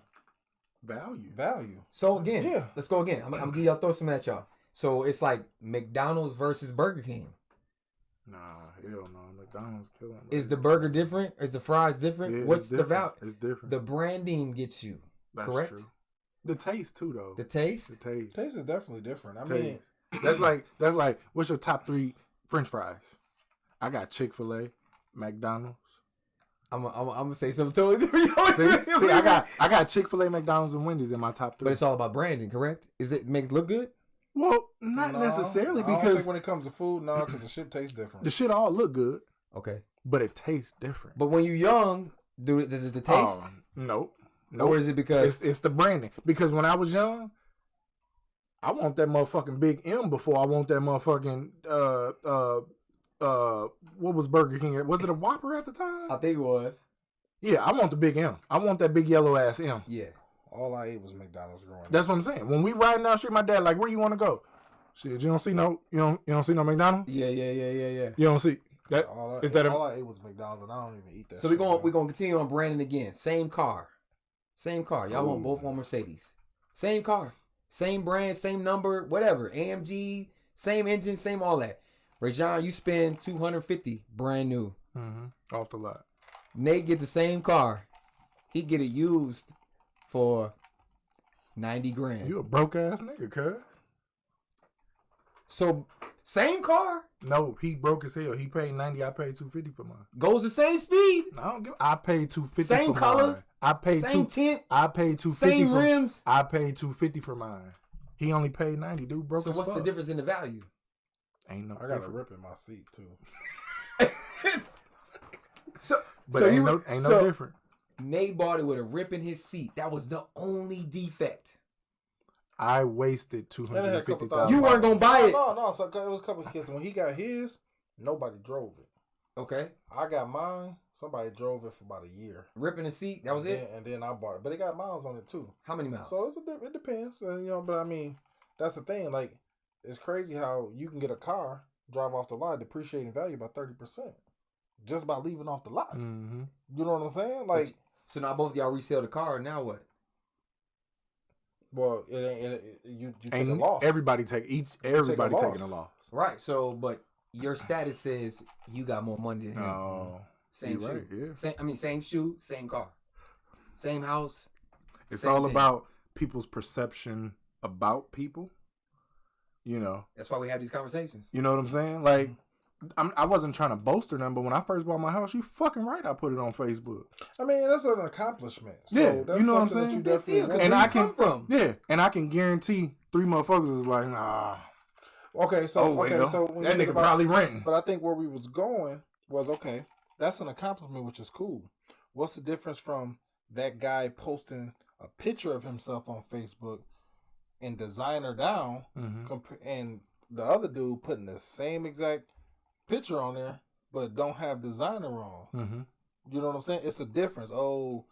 value? So again, let's go again. I'm gonna give y'all throw some at y'all. So it's like McDonald's versus Burger King. Nah, hell no. McDonald's killing me. Is the burger different? Is the fries different? Yeah, What's the value? It's different. The branding gets you. That's correct? True. The taste too, though. The taste? Taste is definitely different. I mean, that's like what's your top 3 French fries? I got Chick-fil-A, McDonald's. I'm gonna say something totally different. see, I got Chick-fil-A, McDonald's, and Wendy's in my top 3. But it's all about branding, correct? Is it make it look good? Well, not necessarily, I don't because think when it comes to food, because the shit tastes different. The shit all look good. Okay. But it tastes different. But when you're young, does it the taste? Nope. Or is it because it's the branding? Because when I was young, I want that motherfucking Big M before I want that motherfucking what was Burger King? Was it a Whopper at the time? I think it was. Yeah, I want the Big M. I want that big yellow ass M. Yeah. All I ate was McDonald's growing up. That's what I'm saying. When we riding down the street, my dad like, where you want to go? Shit, you don't see no McDonald's? Yeah. You don't see that? All I ate was McDonald's, and I don't even eat that. So we're gonna continue on branding again. Same car. Y'all want both on Mercedes. Same car, same brand, same number, whatever. AMG, same engine, same all that. Rajon, you spend $250 brand new. Off the lot. Nate get the same car. He get it used for 90 grand. You a broke ass nigga, cuz. So same car? No, he broke as hell. He paid 90. I paid 250 for mine. Goes the same speed. I paid 250 same for color. mine. I paid same tint. I paid 250 same rims. I paid 250 for mine. He only paid 90. Dude broke. So what's the difference in the value? Ain't no. I got a rip in my seat too. Ain't no different. Nate bought it with a rip in his seat. That was the only defect. I wasted $250,000. You weren't gonna buy it. No. So it was a couple of kids. When he got his, nobody drove it. Okay. I got mine. Somebody drove it for about a year. Ripping the seat. That was it. And then I bought it, but it got miles on it too. How many miles? So it depends. But I mean, that's the thing. Like, it's crazy how you can get a car, drive off the lot, depreciating value by 30%, just by leaving off the lot. Mm-hmm. You know what I'm saying? Like, so now both of y'all resell the car. Now what? Well, you take a loss. Everybody taking a loss. Right. So, but your status says you got more money than him. Oh, same shoe. Right, yeah. Same shoe, same car, same house. It's same all thing. about people's perception about people. You know. That's why we have these conversations. You know what I'm saying? Like, I wasn't trying to boast or nothing, but when I first bought my house, you fucking right, I put it on Facebook. I mean, that's an accomplishment. So yeah, that's you know what I'm that saying? You definitely and I can from. Yeah, and I can guarantee 3 motherfuckers is like, nah. Okay, so when that nigga probably renting. But I think where we was going was, okay, that's an accomplishment, which is cool. What's the difference from that guy posting a picture of himself on Facebook and designer down, and the other dude putting the same exact picture on there, but don't have designer on? Mm-hmm. You know what I'm saying? It's a difference. Oh,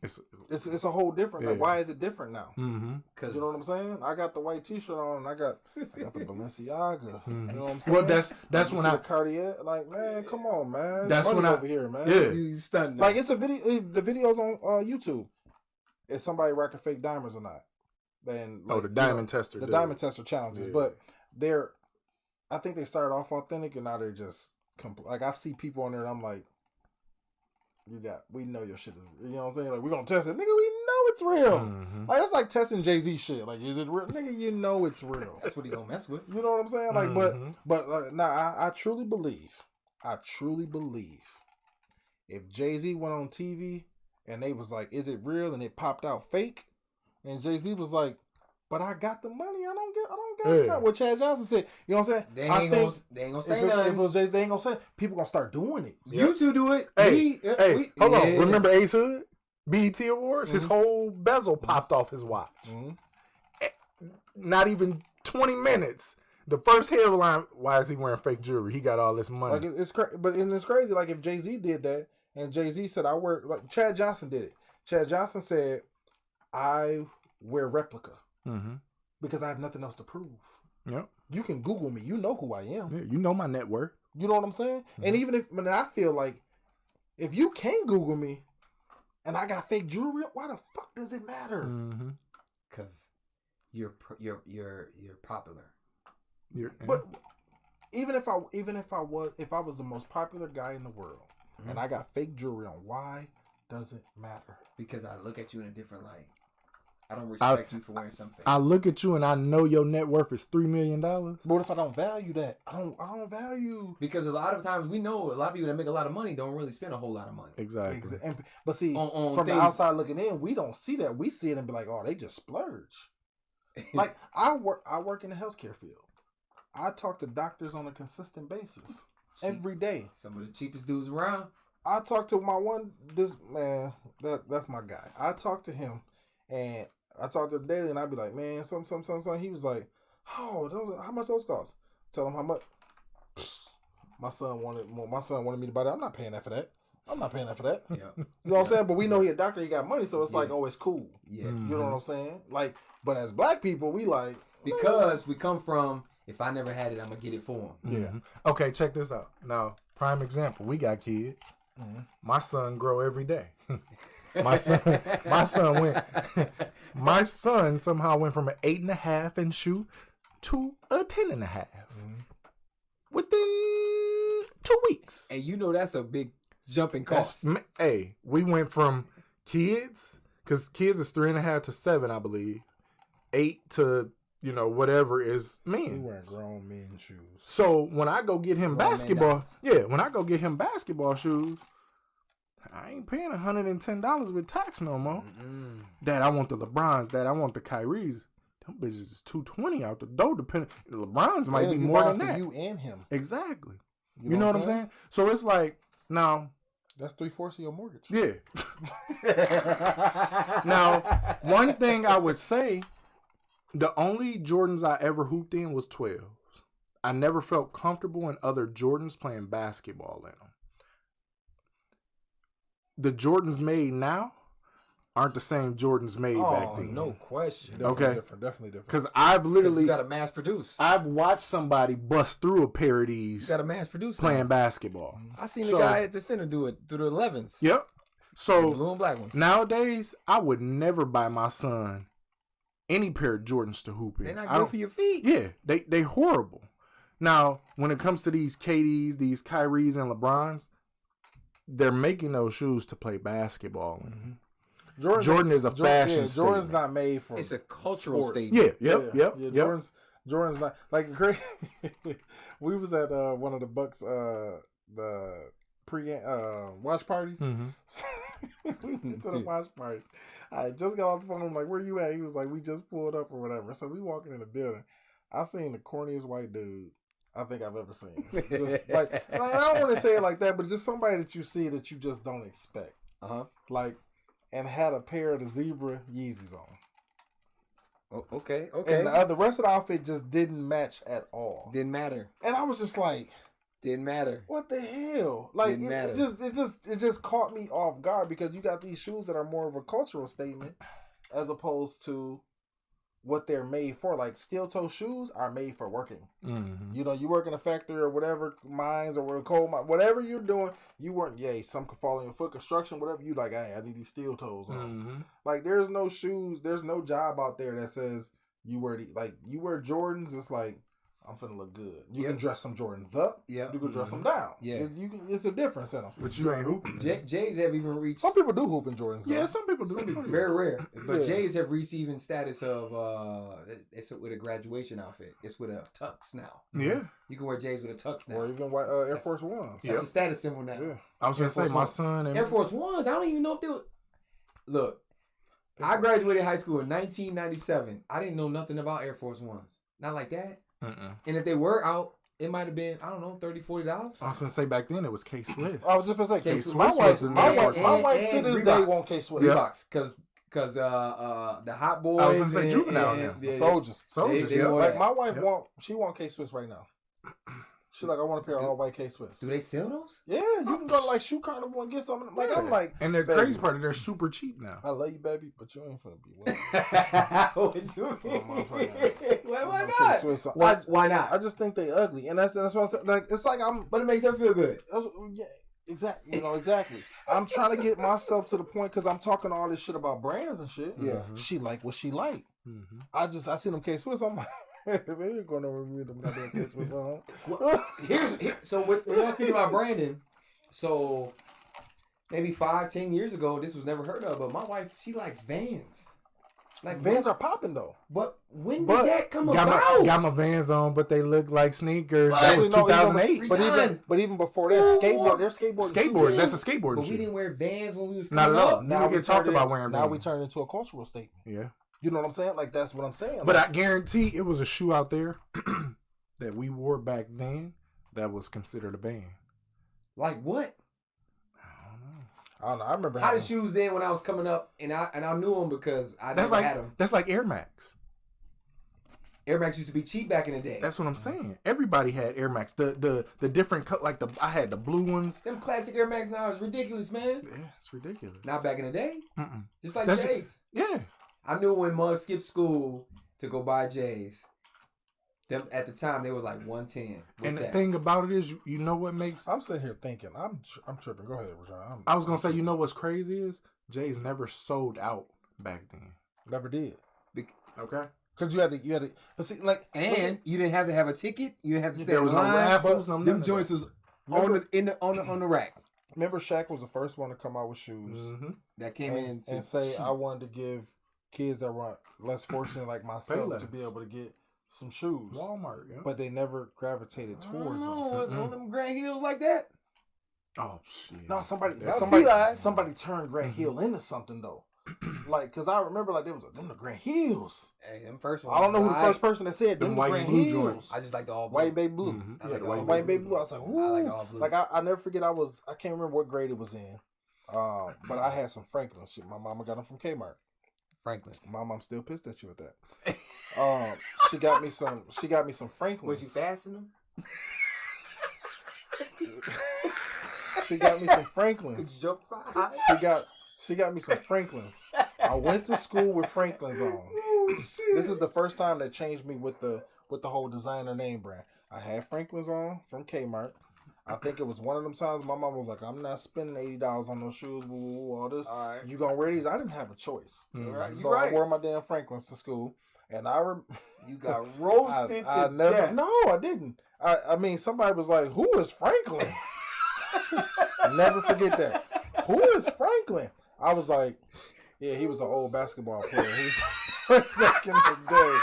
it's a whole different. Yeah. Like, why is it different now? Mm-hmm. You know what I'm saying? I got the white T-shirt on, and I got the Balenciaga. Mm-hmm. You know what I'm saying? Well, that's when the Cartier. Like, man, come on, man. That's when over here, man. Yeah, you stunned. Like, it's a video. The video's on YouTube. Is somebody rocking fake diamonds or not? And the diamond tester. The diamond tester challenges. Yeah. But I think they started off authentic, and now they're just like, I see people on there, and I'm like, we know your shit is, you know what I'm saying? Like, we're gonna test it, nigga. We know it's real. Mm-hmm. Like, it's like testing Jay-Z shit. Like, is it real, nigga? You know it's real. That's what he gonna mess with. You know what I'm saying? Like, but now I truly believe, if Jay-Z went on TV and they was like, is it real? And it popped out fake, and Jay-Z was like, but I got the money. I don't got time. What Chad Johnson said. You know what I'm saying? They ain't gonna say nothing. If it was Jay-Z, they ain't gonna say. People gonna start doing it. Yep. You two do it. Hold on. Remember Ace Hood? BET Awards? His whole bezel popped off his watch. Not even 20 minutes. The first headline, why is he wearing fake jewelry? He got all this money. Like, it's crazy. Like, if Jay-Z did that, and Jay-Z said, like Chad Johnson did it. Chad Johnson said, I wear replica. Because I have nothing else to prove. Yep. You can Google me. You know who I am. Yeah, you know my net worth. You know what I'm saying? And even I feel like, if you can't Google me, and I got fake jewelry, why the fuck does it matter? Because you're popular. But even if I was the most popular guy in the world, and I got fake jewelry on, why does it matter? Because I look at you in a different light. I don't respect you for wearing something. I look at you and I know your net worth is $3 million. But what if I don't value that? I don't value. Because a lot of times we know a lot of people that make a lot of money don't really spend a whole lot of money. Exactly. But see, from the outside looking in, we don't see that. We see it and be like, oh, they just splurge. Like, I work in the healthcare field. I talk to doctors on a consistent basis every day. Some of the cheapest dudes around. I talk to this man. That's my guy. I talk to him, and I talk to him daily, and I be like, man, some. He was like, oh, how much those cost? Tell him how much. My son wanted more. My son wanted me to buy that. I'm not paying that for that. Yeah. You know what I'm saying? But we know he a doctor. He got money, so it's like, oh, it's cool. Yeah. You know what I'm saying? Like, but as black people, we like, because we come from, if I never had it, I'm gonna get it for him. Yeah. Okay, check this out. Now, prime example. We got kids. My son grow every day. My son somehow went from an 8.5 inch shoe to a 10.5 within 2 weeks. And you know that's a big jumping cost. We went from kids, because kids is 3.5 to 7, I believe. 8 to whatever is men. We wearing grown men shoes. So when I go get him basketball shoes, I ain't paying $110 with tax no more. Dad, I want the LeBrons. Dad, I want the Kyries. Them bitches is $220 out the door. Depending, the LeBrons might be more than that. You and him. Exactly. You know what I'm saying? So it's like, now, that's 3/4 of your mortgage. Yeah. Now, one thing I would say, the only Jordans I ever hooped in was 12s. I never felt comfortable in other Jordans playing basketball in them. The Jordans made now aren't the same Jordans made back then. No question. Definitely different. Because I've literally got to mass produce. I've watched somebody bust through a pair of these. You got to mass produce playing basketball. I seen the guy at the center do it through the 11s. Yep. So blue and black ones. Nowadays, I would never buy my son any pair of Jordans to hoop in. They're not good for your feet. Yeah, they horrible. Now, when it comes to these KDs, these Kyries and LeBrons, they're making those shoes to play basketball in. Jordan is a fashion statement. Jordan's not made for. It's a cultural statement. Yep. Jordan's not like great. We was at one of the Bucks the pre watch parties. We went to the watch party. I just got off the phone. I'm like, "Where you at?" He was like, "We just pulled up or whatever." So we walking in the building. I seen the corniest white dude I think I've ever seen. Just like I don't want to say it like that, but just somebody that you see that you just don't expect. Like, and had a pair of the zebra Yeezys on. Okay. And the rest of the outfit just didn't match at all. Didn't matter. And I was just like, didn't matter. What the hell? Like, it just caught me off guard, because you got these shoes that are more of a cultural statement as opposed to what they're made for. Like steel toe shoes are made for working. Mm-hmm. You know, you work in a factory or whatever, mines or coal mine, whatever you're doing, you weren't, some could fall on your foot, construction, whatever, you like, hey, I need these steel toes on. Mm-hmm. Like, there's no shoes, there's no job out there that says you wear, you wear Jordans, it's like, I'm finna look good. You can dress some Jordans up. Yeah. You can dress them down. Yeah. It's a difference in them. But you ain't hooping. Jays have even reached. Some people do hoop in Jordans. Yeah, though. some people do. Very rare. But Jays have reached even status of it's with a graduation outfit. It's with a tux now. Yeah. You can wear Jays with a tux now. Or even white Air Force Ones. That's a status symbol now. Yeah. I was going to say, my son and Air Force Ones, I don't even know if they were. Look, I graduated high school in 1997. I didn't know nothing about Air Force Ones. Not like that. And if they were out, it might have been, I don't know, $30, $40. I was going to say back then it was K-Swiss. I was just going to say K-Swiss. My wife to this day Reeboks. won't K-Swiss. Reeboks, because the Hot Boys. I was going to say Juvenile now. Soldiers. They like my wife she want K-Swiss right now. She's like, I want a pair of all white K-Swiss. Do they sell those? Yeah, you can go to like Shoe Carnival and get something. Like I'm like, and the crazy part is they're super cheap now. I love you, baby, but you ain't finna be with Why not? Why not? I just think they ugly, and that's what I'm saying. Like it's like but it makes her feel good. Yeah, exactly. Exactly. I'm trying to get myself to the point because I'm talking all this shit about brands and shit. Yeah, she like what she like. I see them K-Swiss. I'm like. They ain't gonna remove them goddamn K-Swiss on. So when I was speaking about branding, so maybe 5-10 years ago, this was never heard of. But my wife, she likes Vans. Like Vans are popping though. But when did that come about? Got my Vans on, but they look like sneakers. That was 2008. But even before that, they're skateboarding. Skateboards. That's a skateboard. But we didn't wear Vans when we was not coming at all. up. Now we talked about wearing Vans. Now we turn into a cultural statement. Yeah. You know what I'm saying? Like, that's what I'm saying. But I guarantee it was a shoe out there that we wore back then that was considered a band. Like what? I don't know. I remember how the shoes then when I was coming up, and I knew them because I never had them. That's like Air Max. Air Max used to be cheap back in the day. That's what I'm saying. Everybody had Air Max. The different cut, like I had the blue ones. Them classic Air Max now is ridiculous, man. Yeah, it's ridiculous. Not back in the day. Just like J's. Yeah. I knew when Mug skipped school to go buy J's. Them at the time they was like 110. And the thing about it is, you know what makes? I'm sitting here thinking, I'm tripping. Go ahead, Rashawn. I was gonna say, you know what's crazy is J's never sold out back then. Never did. Okay. Because you had to, but see, like, and you didn't have to have a ticket. You didn't have to stay there was in line. No raffles. Them joints was on the rack. Remember, Shaq was the first one to come out with shoes that came in and say, I wanted to give kids that were less fortunate like myself to be able to get some shoes. Walmart, yeah. But they never gravitated towards them. On them Grand Hills like that. Oh shit! No, somebody turned Grand Hill into something though. Like, cause I remember like there was them the Grand Hills. Hey, them first ones. I don't know who the first person that said them white Grand blue Hills. Joints. I just like the all blue. White baby blue. I like the white baby blue. I was like, ooh. I like the all blue. Like I never forget. I can't remember what grade it was in. But I had some Franklin shit. My mama got them from Kmart. Franklin. My mom's still pissed at you with that. She got me some Franklin. Was you fasten them? She got me some Franklins. Jump five. She got me some Franklins. I went to school with Franklins on. This is the first time that changed me with the whole designer name brand. I had Franklins on from Kmart. I think it was one of them times my mom was like, I'm not spending $80 on those shoes, all this. All right. You gonna wear these? I didn't have a choice. Right. So I wore my damn Franklins to school. And you got roasted to death. No, I didn't. I mean, somebody was like, who is Franklin? Never forget that. Who is Franklin? I was like, yeah, he was an old basketball player. He's back in the day.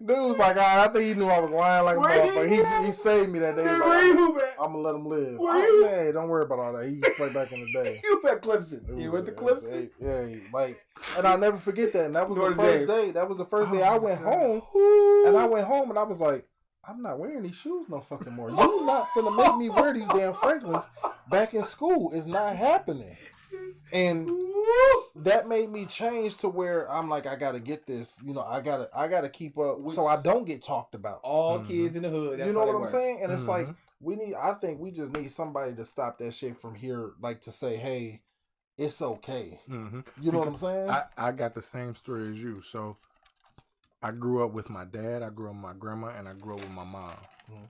Dude was like, I think he knew I was lying like a motherfucker. He saved me that day. Like, I'm gonna let him live. Hey, don't worry about all that. He played back in the day. You at Clemson. You went to Clemson? Yeah, like, and I'll never forget that. And that was the first day. That was the first day I went home. And I went home and I was like, I'm not wearing these shoes no fucking more. You're not finna make me wear these damn Franklins back in school. It's not happening. And that made me change to where I'm like, I gotta get this. You know, I gotta keep up so I don't get talked about. All kids in the hood. That's you know what I'm work. saying? And it's like I think we just need somebody to stop that shit from here, like to say, hey, it's okay. You know what I'm saying? I got the same story as you. So I grew up with my dad, I grew up with my grandma, and I grew up with my mom. Mm-hmm.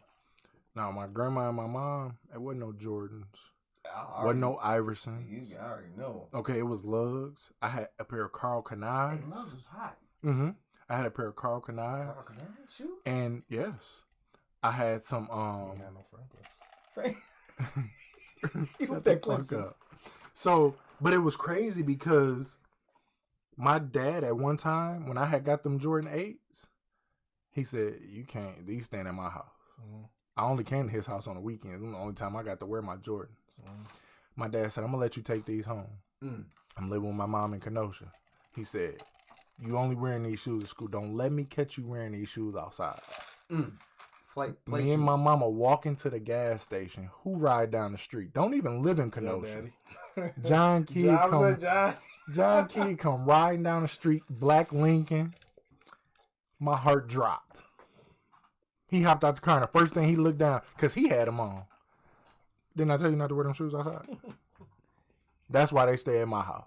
Now, my grandma and my mom, it wasn't no Jordans. Wasn't no Iverson. I already know. Okay, it was Lugs. I had a pair of Carl Kanives. Hey, Lugs was hot. Mm-hmm. I had a pair of Carl Kanives. Carl Kanives? Shoot. And, yes, I had some, You had no Franklin. Shut that Clemson up. So, but it was crazy because my dad at one time, when I had got them Jordan 8s, he said, you can't, these staying at my house. Mm-hmm. I only came to his house on the weekends. It was the only time I got to wear my Jordans. Mm-hmm. My dad said, I'm going to let you take these home. Mm. I'm living with my mom in Kenosha. He said, you only wearing these shoes at school. Don't let me catch you wearing these shoes outside. Mm. Me and my mama walk into the gas station. Who ride down the street? Don't even live in Kenosha. John Key John Key come riding down the street, black Lincoln. My heart dropped. He hopped out the car and the first thing he looked down, because he had them on. Didn't I tell you not to wear them shoes outside? That's why they stay at my house.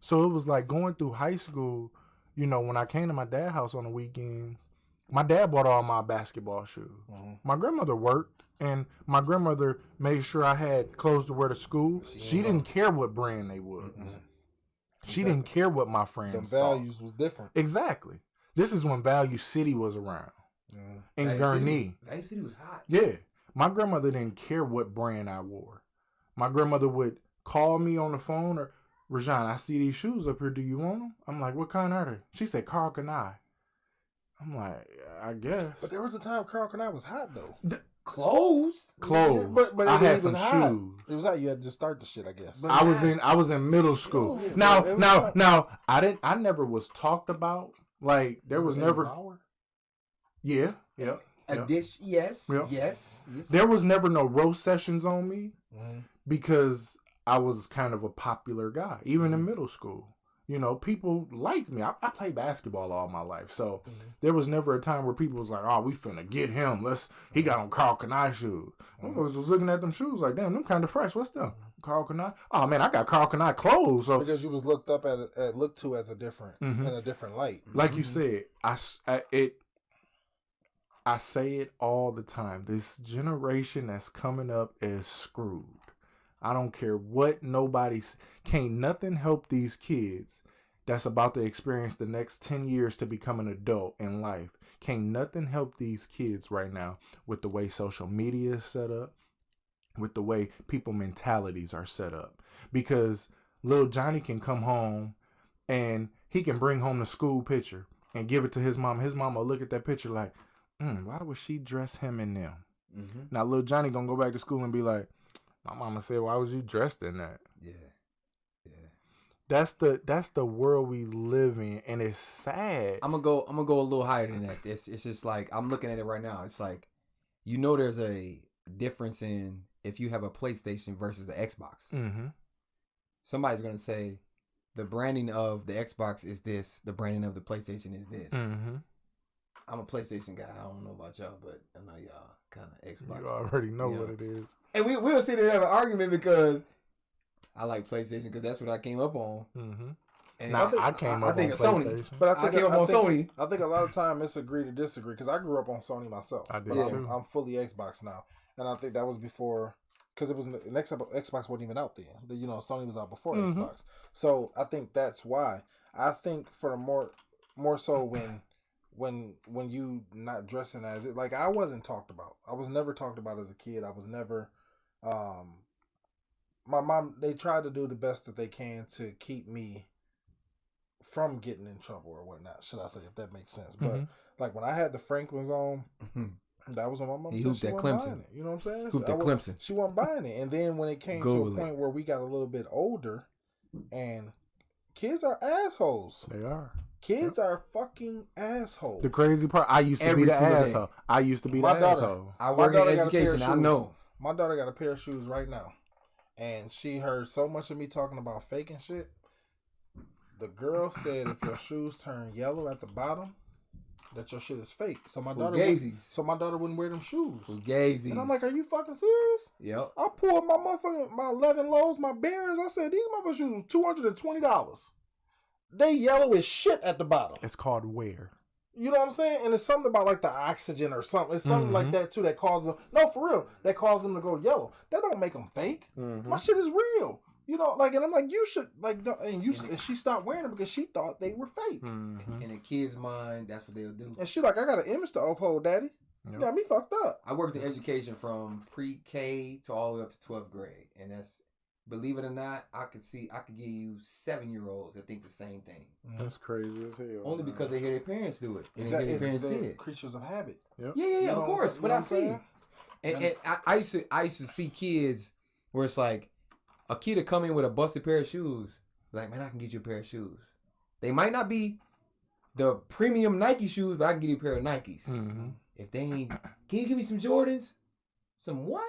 So it was like going through high school, you know, when I came to my dad's house on the weekends, my dad bought all my basketball shoes. Mm-hmm. My grandmother worked, and my grandmother made sure I had clothes to wear to school. She didn't care what brand they was. Mm-hmm. She didn't care what my friends thought. The values was different. Exactly. This is when Value City was around. In Gurnee. Value City was hot. Yeah. My grandmother didn't care what brand I wore. My grandmother would call me on the phone or, Rajan, I see these shoes up here. Do you want them? I'm like, what kind are they? She said, Carl Kani. I'm like, I guess. But there was a time Carl Kani was hot, though. Clothes. Yeah, but I had some shoes. It was hot. You had to start the shit, I guess. But I was in middle school. Now, I never was talked about. Like, there was never. Yeah. Yes. There was never no roast sessions on me because I was kind of a popular guy, even in middle school. You know, people liked me. I played basketball all my life, so there was never a time where people was like, "Oh, we finna get him. He got on Carl Kani shoes." I was looking at them shoes like, "Damn, them kind of fresh. What's them? Carl Kani? Oh man, I got Carl Kani clothes." So because you was looked to as a different in a different light. Like you said, I say it all the time. This generation that's coming up is screwed. I don't care what can't nothing help these kids that's about to experience the next 10 years to become an adult in life. Can't nothing help these kids right now with the way social media is set up, with the way people mentalities are set up. Because little Johnny can come home and he can bring home the school picture and give it to his mom. His mom will look at that picture like, why would she dress him in them? Mm-hmm. Now little Johnny gonna go back to school and be like, my mama said, why was you dressed in that? Yeah. That's the world we live in, and it's sad. I'm gonna go a little higher than that. It's just like, I'm looking at it right now. It's like, you know, there's a difference in if you have a PlayStation versus the Xbox. Mm-hmm. Somebody's gonna say the branding of the Xbox is this, the branding of the PlayStation is this. Mm-hmm. I'm a PlayStation guy. I don't know about y'all, but I know y'all kind of Xbox. You already know what it is. And we'll sit there and have an argument because I like PlayStation because that's what I came up on. Mm-hmm. And I came up on PlayStation. Sony, but I came up on Sony. I think a lot of time it's agree to disagree because I grew up on Sony myself. I did too. I'm fully Xbox now, and I think that was before because it was Xbox wasn't even out then. You know, Sony was out before Xbox, so I think that's why. I think for more so when you not dressing as it, like I wasn't talked about. I was never talked about as a kid. I was never. My mom, they tried to do the best that they can to keep me from getting in trouble or whatnot, should I say, if that makes sense. But like when I had the Franklins on, that was when my mom said she wasn't buying it. You know what I'm saying? Hooped that Clemson. She wasn't buying it. And then when it came to a point where we got a little bit older, and kids are assholes. They are. Kids are fucking assholes. The crazy part, I used to be the asshole. I used to be the asshole. I work in education. I know. My daughter got a pair of shoes right now. And she heard so much of me talking about faking shit. The girl said if your shoes turn yellow at the bottom, that your shit is fake. So my daughter wouldn't wear them shoes. Fugazi. And I'm like, are you fucking serious? Yep. I pulled my 11 lows, my Barons. I said, these motherfucking shoes $220. They yellow as shit at the bottom. It's called wear. You know what I'm saying? And it's something about like the oxygen or something. It's something like that too that causes them. No, for real, that causes them to go yellow. That don't make them fake. My shit is real. You know, like, and I'm like, you should like, and she stopped wearing them because she thought they were fake. In a kid's mind, that's what they'll do. And she like, I got an image to uphold, daddy. Yep. Got me fucked up. I worked in education from pre-K to all the way up to 12th grade, and that's, believe it or not, I could give you 7-year-olds that think the same thing. That's crazy as hell. Only because they hear their parents do it, and Exactly. they hear their parents see it. Creatures of habit. Yep. Yeah, of course. But I see. And I used to see kids where it's like a kid to come in with a busted pair of shoes. Like, man, I can get you a pair of shoes. They might not be the premium Nike shoes, but I can get you a pair of Nikes. If they ain't, can you give me some Jordans? Some what?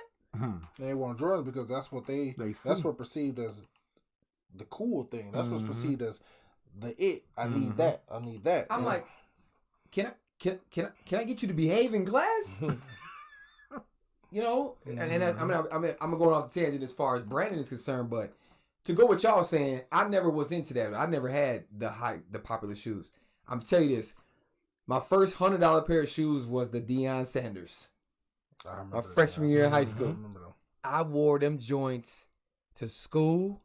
They want Jordans because that's what they that's what perceived as the cool thing. That's what's perceived as the it. I need that. I need that. I'm like, can I get you to behave in class? You know, and I'm going off the tangent as far as Brandon is concerned, but to go with y'all saying, I never was into that. I never had the popular shoes. I'm telling you this. My first $100 pair of shoes was the Deion Sanders. My freshman year in high school. I wore them joints to school,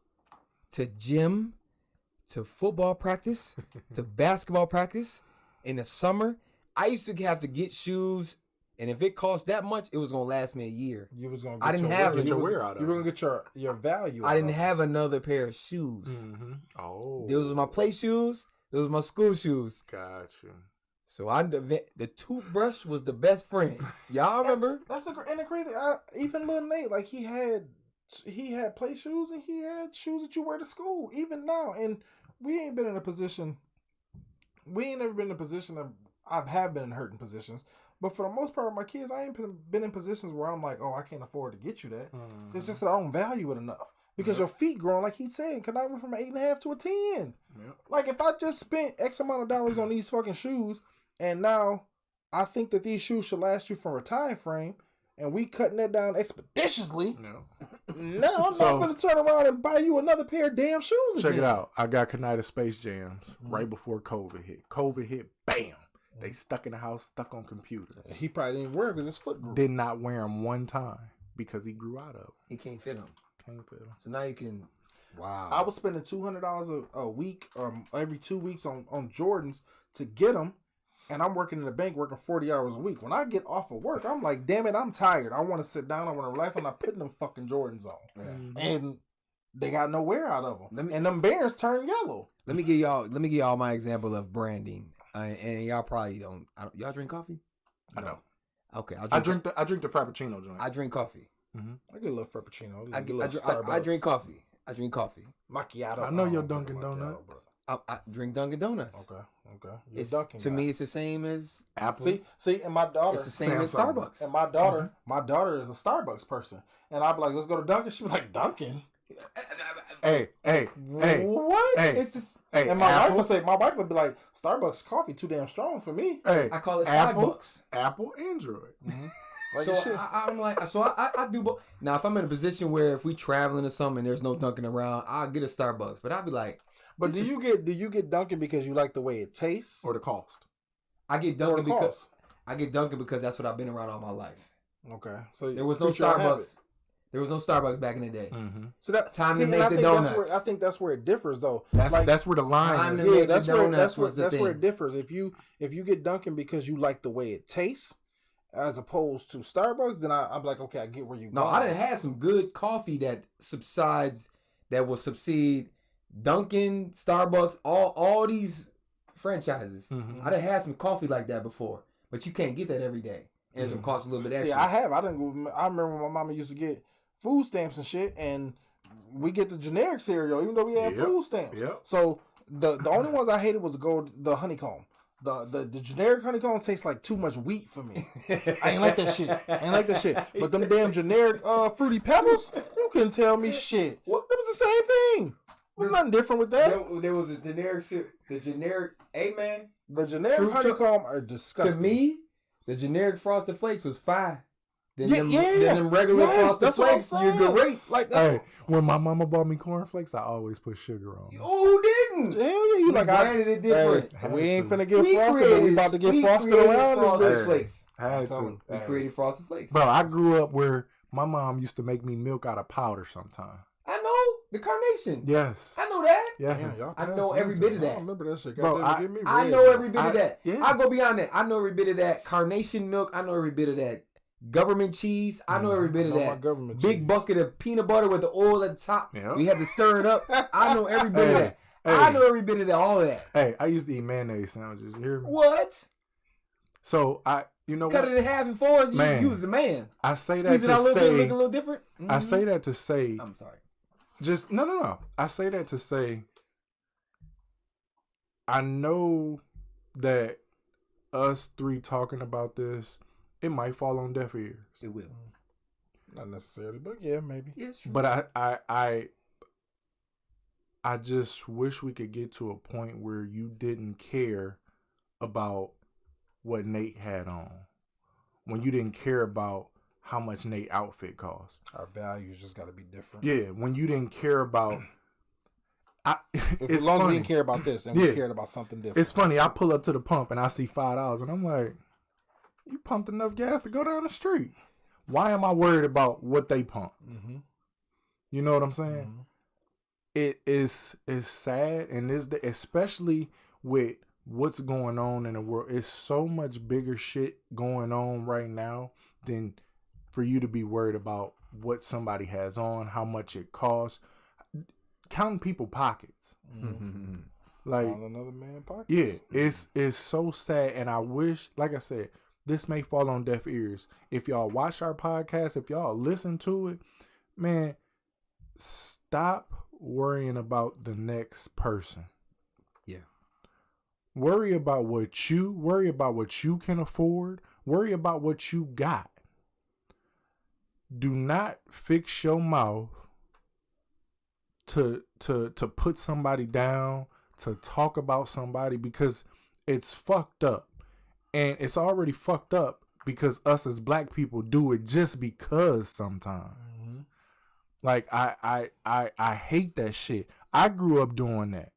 to gym, to football practice, to basketball practice. In the summer, I used to have to get shoes, and if it cost that much, it was gonna last me a year. You was gonna. Get I didn't have your wear out of it. You were gonna get your value. I didn't have another pair of shoes. Oh, those were my play shoes. Those were my school shoes. Gotcha. So the toothbrush was the best friend. Y'all remember? That's the crazy. Even Lil Nate, like he had play shoes and he had shoes that you wear to school. Even now, and we ain't been in a position. We ain't never been in a position of. I have been in hurting positions, but for the most part, my kids, I ain't been in positions where I'm like, oh, I can't afford to get you that. It's just that I don't value it enough. Because your feet growing, like he's saying, can I went from an 8.5 to a 10? Yep. Like if I just spent X amount of dollars on these fucking shoes, and now I think that these shoes should last you for a time frame, and we cutting that down expeditiously. Now I'm not going to turn around and buy you another pair of damn shoes. Check it out. I got Kanita Space Jams right before COVID hit. COVID hit, bam. They stuck in the house, stuck on computer. He probably didn't wear it because his foot grew. Did not wear them one time because he grew out of it. He can't fit them. Can't fit them. So now you can. Wow. I was spending $200 a week, every 2 weeks on Jordans to get them, and I'm working in the bank, working 40 hours a week. When I get off of work, I'm like, damn it, I'm tired. I want to sit down. I want to relax. I'm not putting them fucking Jordans on, and they got no wear out of them. And them bears turn yellow. Let me give y'all my example of branding. And y'all probably don't. Y'all drink coffee? I don't. Okay, I drink the Frappuccino joint. I drink coffee. I get a little Frappuccino. I drink coffee. I drink coffee. Macchiato. I know your Dunkin' Donuts. I drink Dunkin' Donuts. Okay. To me, it's the same as Apple. See, and my daughter. It's the same as Starbucks. And my daughter is a Starbucks person, and I'd be like, "Let's go to Dunkin'." She was like, "Dunkin'." Hey, what? Hey, it's just, hey, and my wife would be like, "Starbucks coffee too damn strong for me." Hey, I call it Apple, $5. Apple, Android. Like so I'm like, I do both. Now, if I'm in a position where if we traveling or something, and there's no Dunkin' around, I'll get a Starbucks. But I'll be like, but do you get Dunkin' because you like the way it tastes or the cost? I get Dunkin' because that's what I've been around all my life. Okay, so there was no Starbucks. There was no Starbucks back in the day. So that time to make the donuts. I think that's where it differs, though. That's where the line is. Yeah, that's where it differs. If you get Dunkin' because you like the way it tastes, as opposed to Starbucks, then I'm like, okay, I get where you go. No, I done had some good coffee that will subside Dunkin', Starbucks, all these franchises. I done had some coffee like that before, but you can't get that every day, and it costs a little bit extra. See, I have. I remember when my mama used to get food stamps and shit, and we get the generic cereal, even though we had food stamps. Yep. So the only ones I hated was the honeycomb. The generic honeycomb tastes like too much wheat for me. I ain't like that shit. But them damn generic fruity pebbles, you couldn't tell me shit. It was the same thing. There's nothing different with that. There was a generic man. The generic honeycomb are disgusting. To me, the generic Frosted Flakes was fire. Than them regular Frosted Flakes. You're great. Like hey, when my mama bought me cornflakes, I always put sugar on. Who didn't? Hell yeah, you like branded it different. Hey, we ain't finna get frosted, but we about to get frosted around this Frosted Flakes. Had to. We created Frosted Flakes. Bro, I grew up where my mom used to make me milk out of powder sometimes. I know the carnation. Yes, I know that. Yeah, Damn, I know every bit of that. I remember that shit. Bro, I know every bit of that. Yeah. I'll go beyond that. I know every bit of that carnation milk. I know every bit of that government cheese. I know every bit of that. Big bucket of peanut butter with the oil at the top. Yep. We had to stir it up. I know every bit of that. I know every bit of that. All of that. Hey, I used to eat mayonnaise sandwiches. You hear me? What? So you know, cut what? it in half and fours. You was the man. I say Squeeze that it out to a little say. bit, look a little different. Mm-hmm. I say that to say. I'm sorry. Just no. I say that to say. I know that us three talking about this, it might fall on deaf ears. It will. Not necessarily, but yeah, maybe. Yes, but I just wish we could get to a point where you didn't care about what Nate had on. When you didn't care about how much Nate outfit cost. Our values just got to be different. Yeah, when you didn't care about... As long as we didn't care about this and we cared about something different. It's funny, I pull up to the pump and I see $5 and I'm like, you pumped enough gas to go down the street. Why am I worried about what they pump? Mm-hmm. You know what I'm saying? Mm-hmm. It is sad, and especially with what's going on in the world. It's so much bigger shit going on right now than for you to be worried about what somebody has on, how much it costs. Counting people pockets. Mm-hmm. Like another man pockets. Yeah, it's so sad, and I wish, like I said, this may fall on deaf ears. If y'all watch our podcast, if y'all listen to it, man, stop worrying about the next person. Yeah. Worry about what you can afford. Worry about what you got. Do not fix your mouth to put somebody down, to talk about somebody, because it's fucked up. And it's already fucked up because us as black people do it just because sometimes. Mm-hmm. Like I hate that shit. I grew up doing that.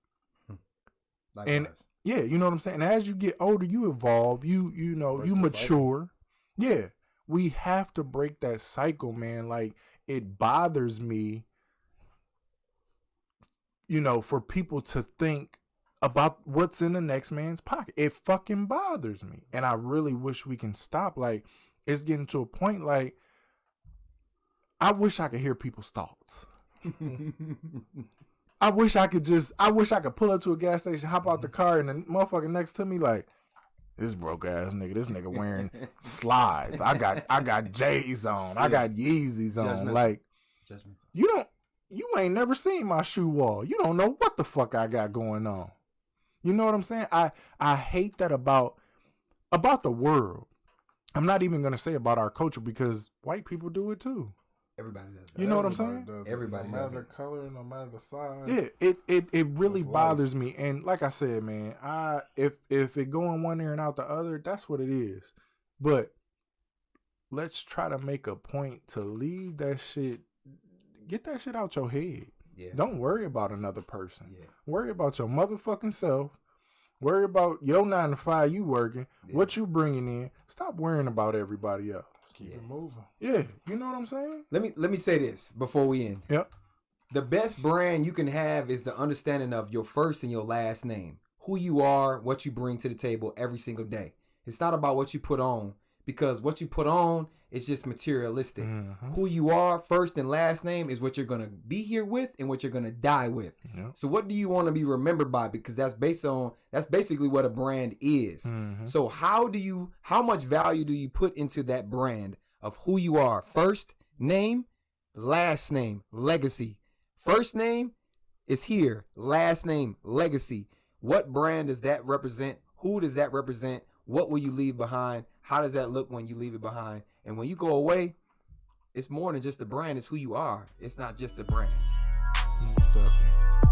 Likewise. And yeah, you know what I'm saying? And as you get older, you evolve, you know, you mature. Cycle. Yeah. We have to break that cycle, man. Like, it bothers me, you know, for people to think about what's in the next man's pocket. It fucking bothers me. And I really wish we can stop. Like, it's getting to a point, like, I wish I could hear people's thoughts. I wish I could pull up to a gas station, hop out the car, and the motherfucker next to me, like, this broke ass nigga, this nigga wearing slides. I got J's on. I got Yeezys on. Like, you ain't never seen my shoe wall. You don't know what the fuck I got going on. You know what I'm saying? I hate that about the world. I'm not even gonna say about our culture, because white people do it too. Everybody does. You know what I'm saying? Everybody does. No matter the color, no matter the size. Yeah, it really bothers me. And like I said, man, if it going one ear and out the other, that's what it is. But let's try to make a point to leave that shit. Get that shit out your head. Yeah. Don't worry about another person. Yeah. Worry about your motherfucking self. Worry about your 9 to 5 you working, what you bringing in. Stop worrying about everybody else. Keep it moving. Yeah, you know what I'm saying? Let me say this before we end. Yep. The best brand you can have is the understanding of your first and your last name. Who you are, what you bring to the table every single day. It's not about what you put on, because what you put on is just materialistic. Mm-hmm. Who you are, first and last name, is what you're going to be here with and what you're going to die with. Yep. So what do you want to be remembered by? Because that's basically what a brand is. Mm-hmm. So how much value do you put into that brand of who you are? First name, last name, legacy. First name is here. Last name, legacy. What brand does that represent? Who does that represent? What will you leave behind? How does that look when you leave it behind? And when you go away, it's more than just a brand. It's who you are. It's not just a brand. Most definitely.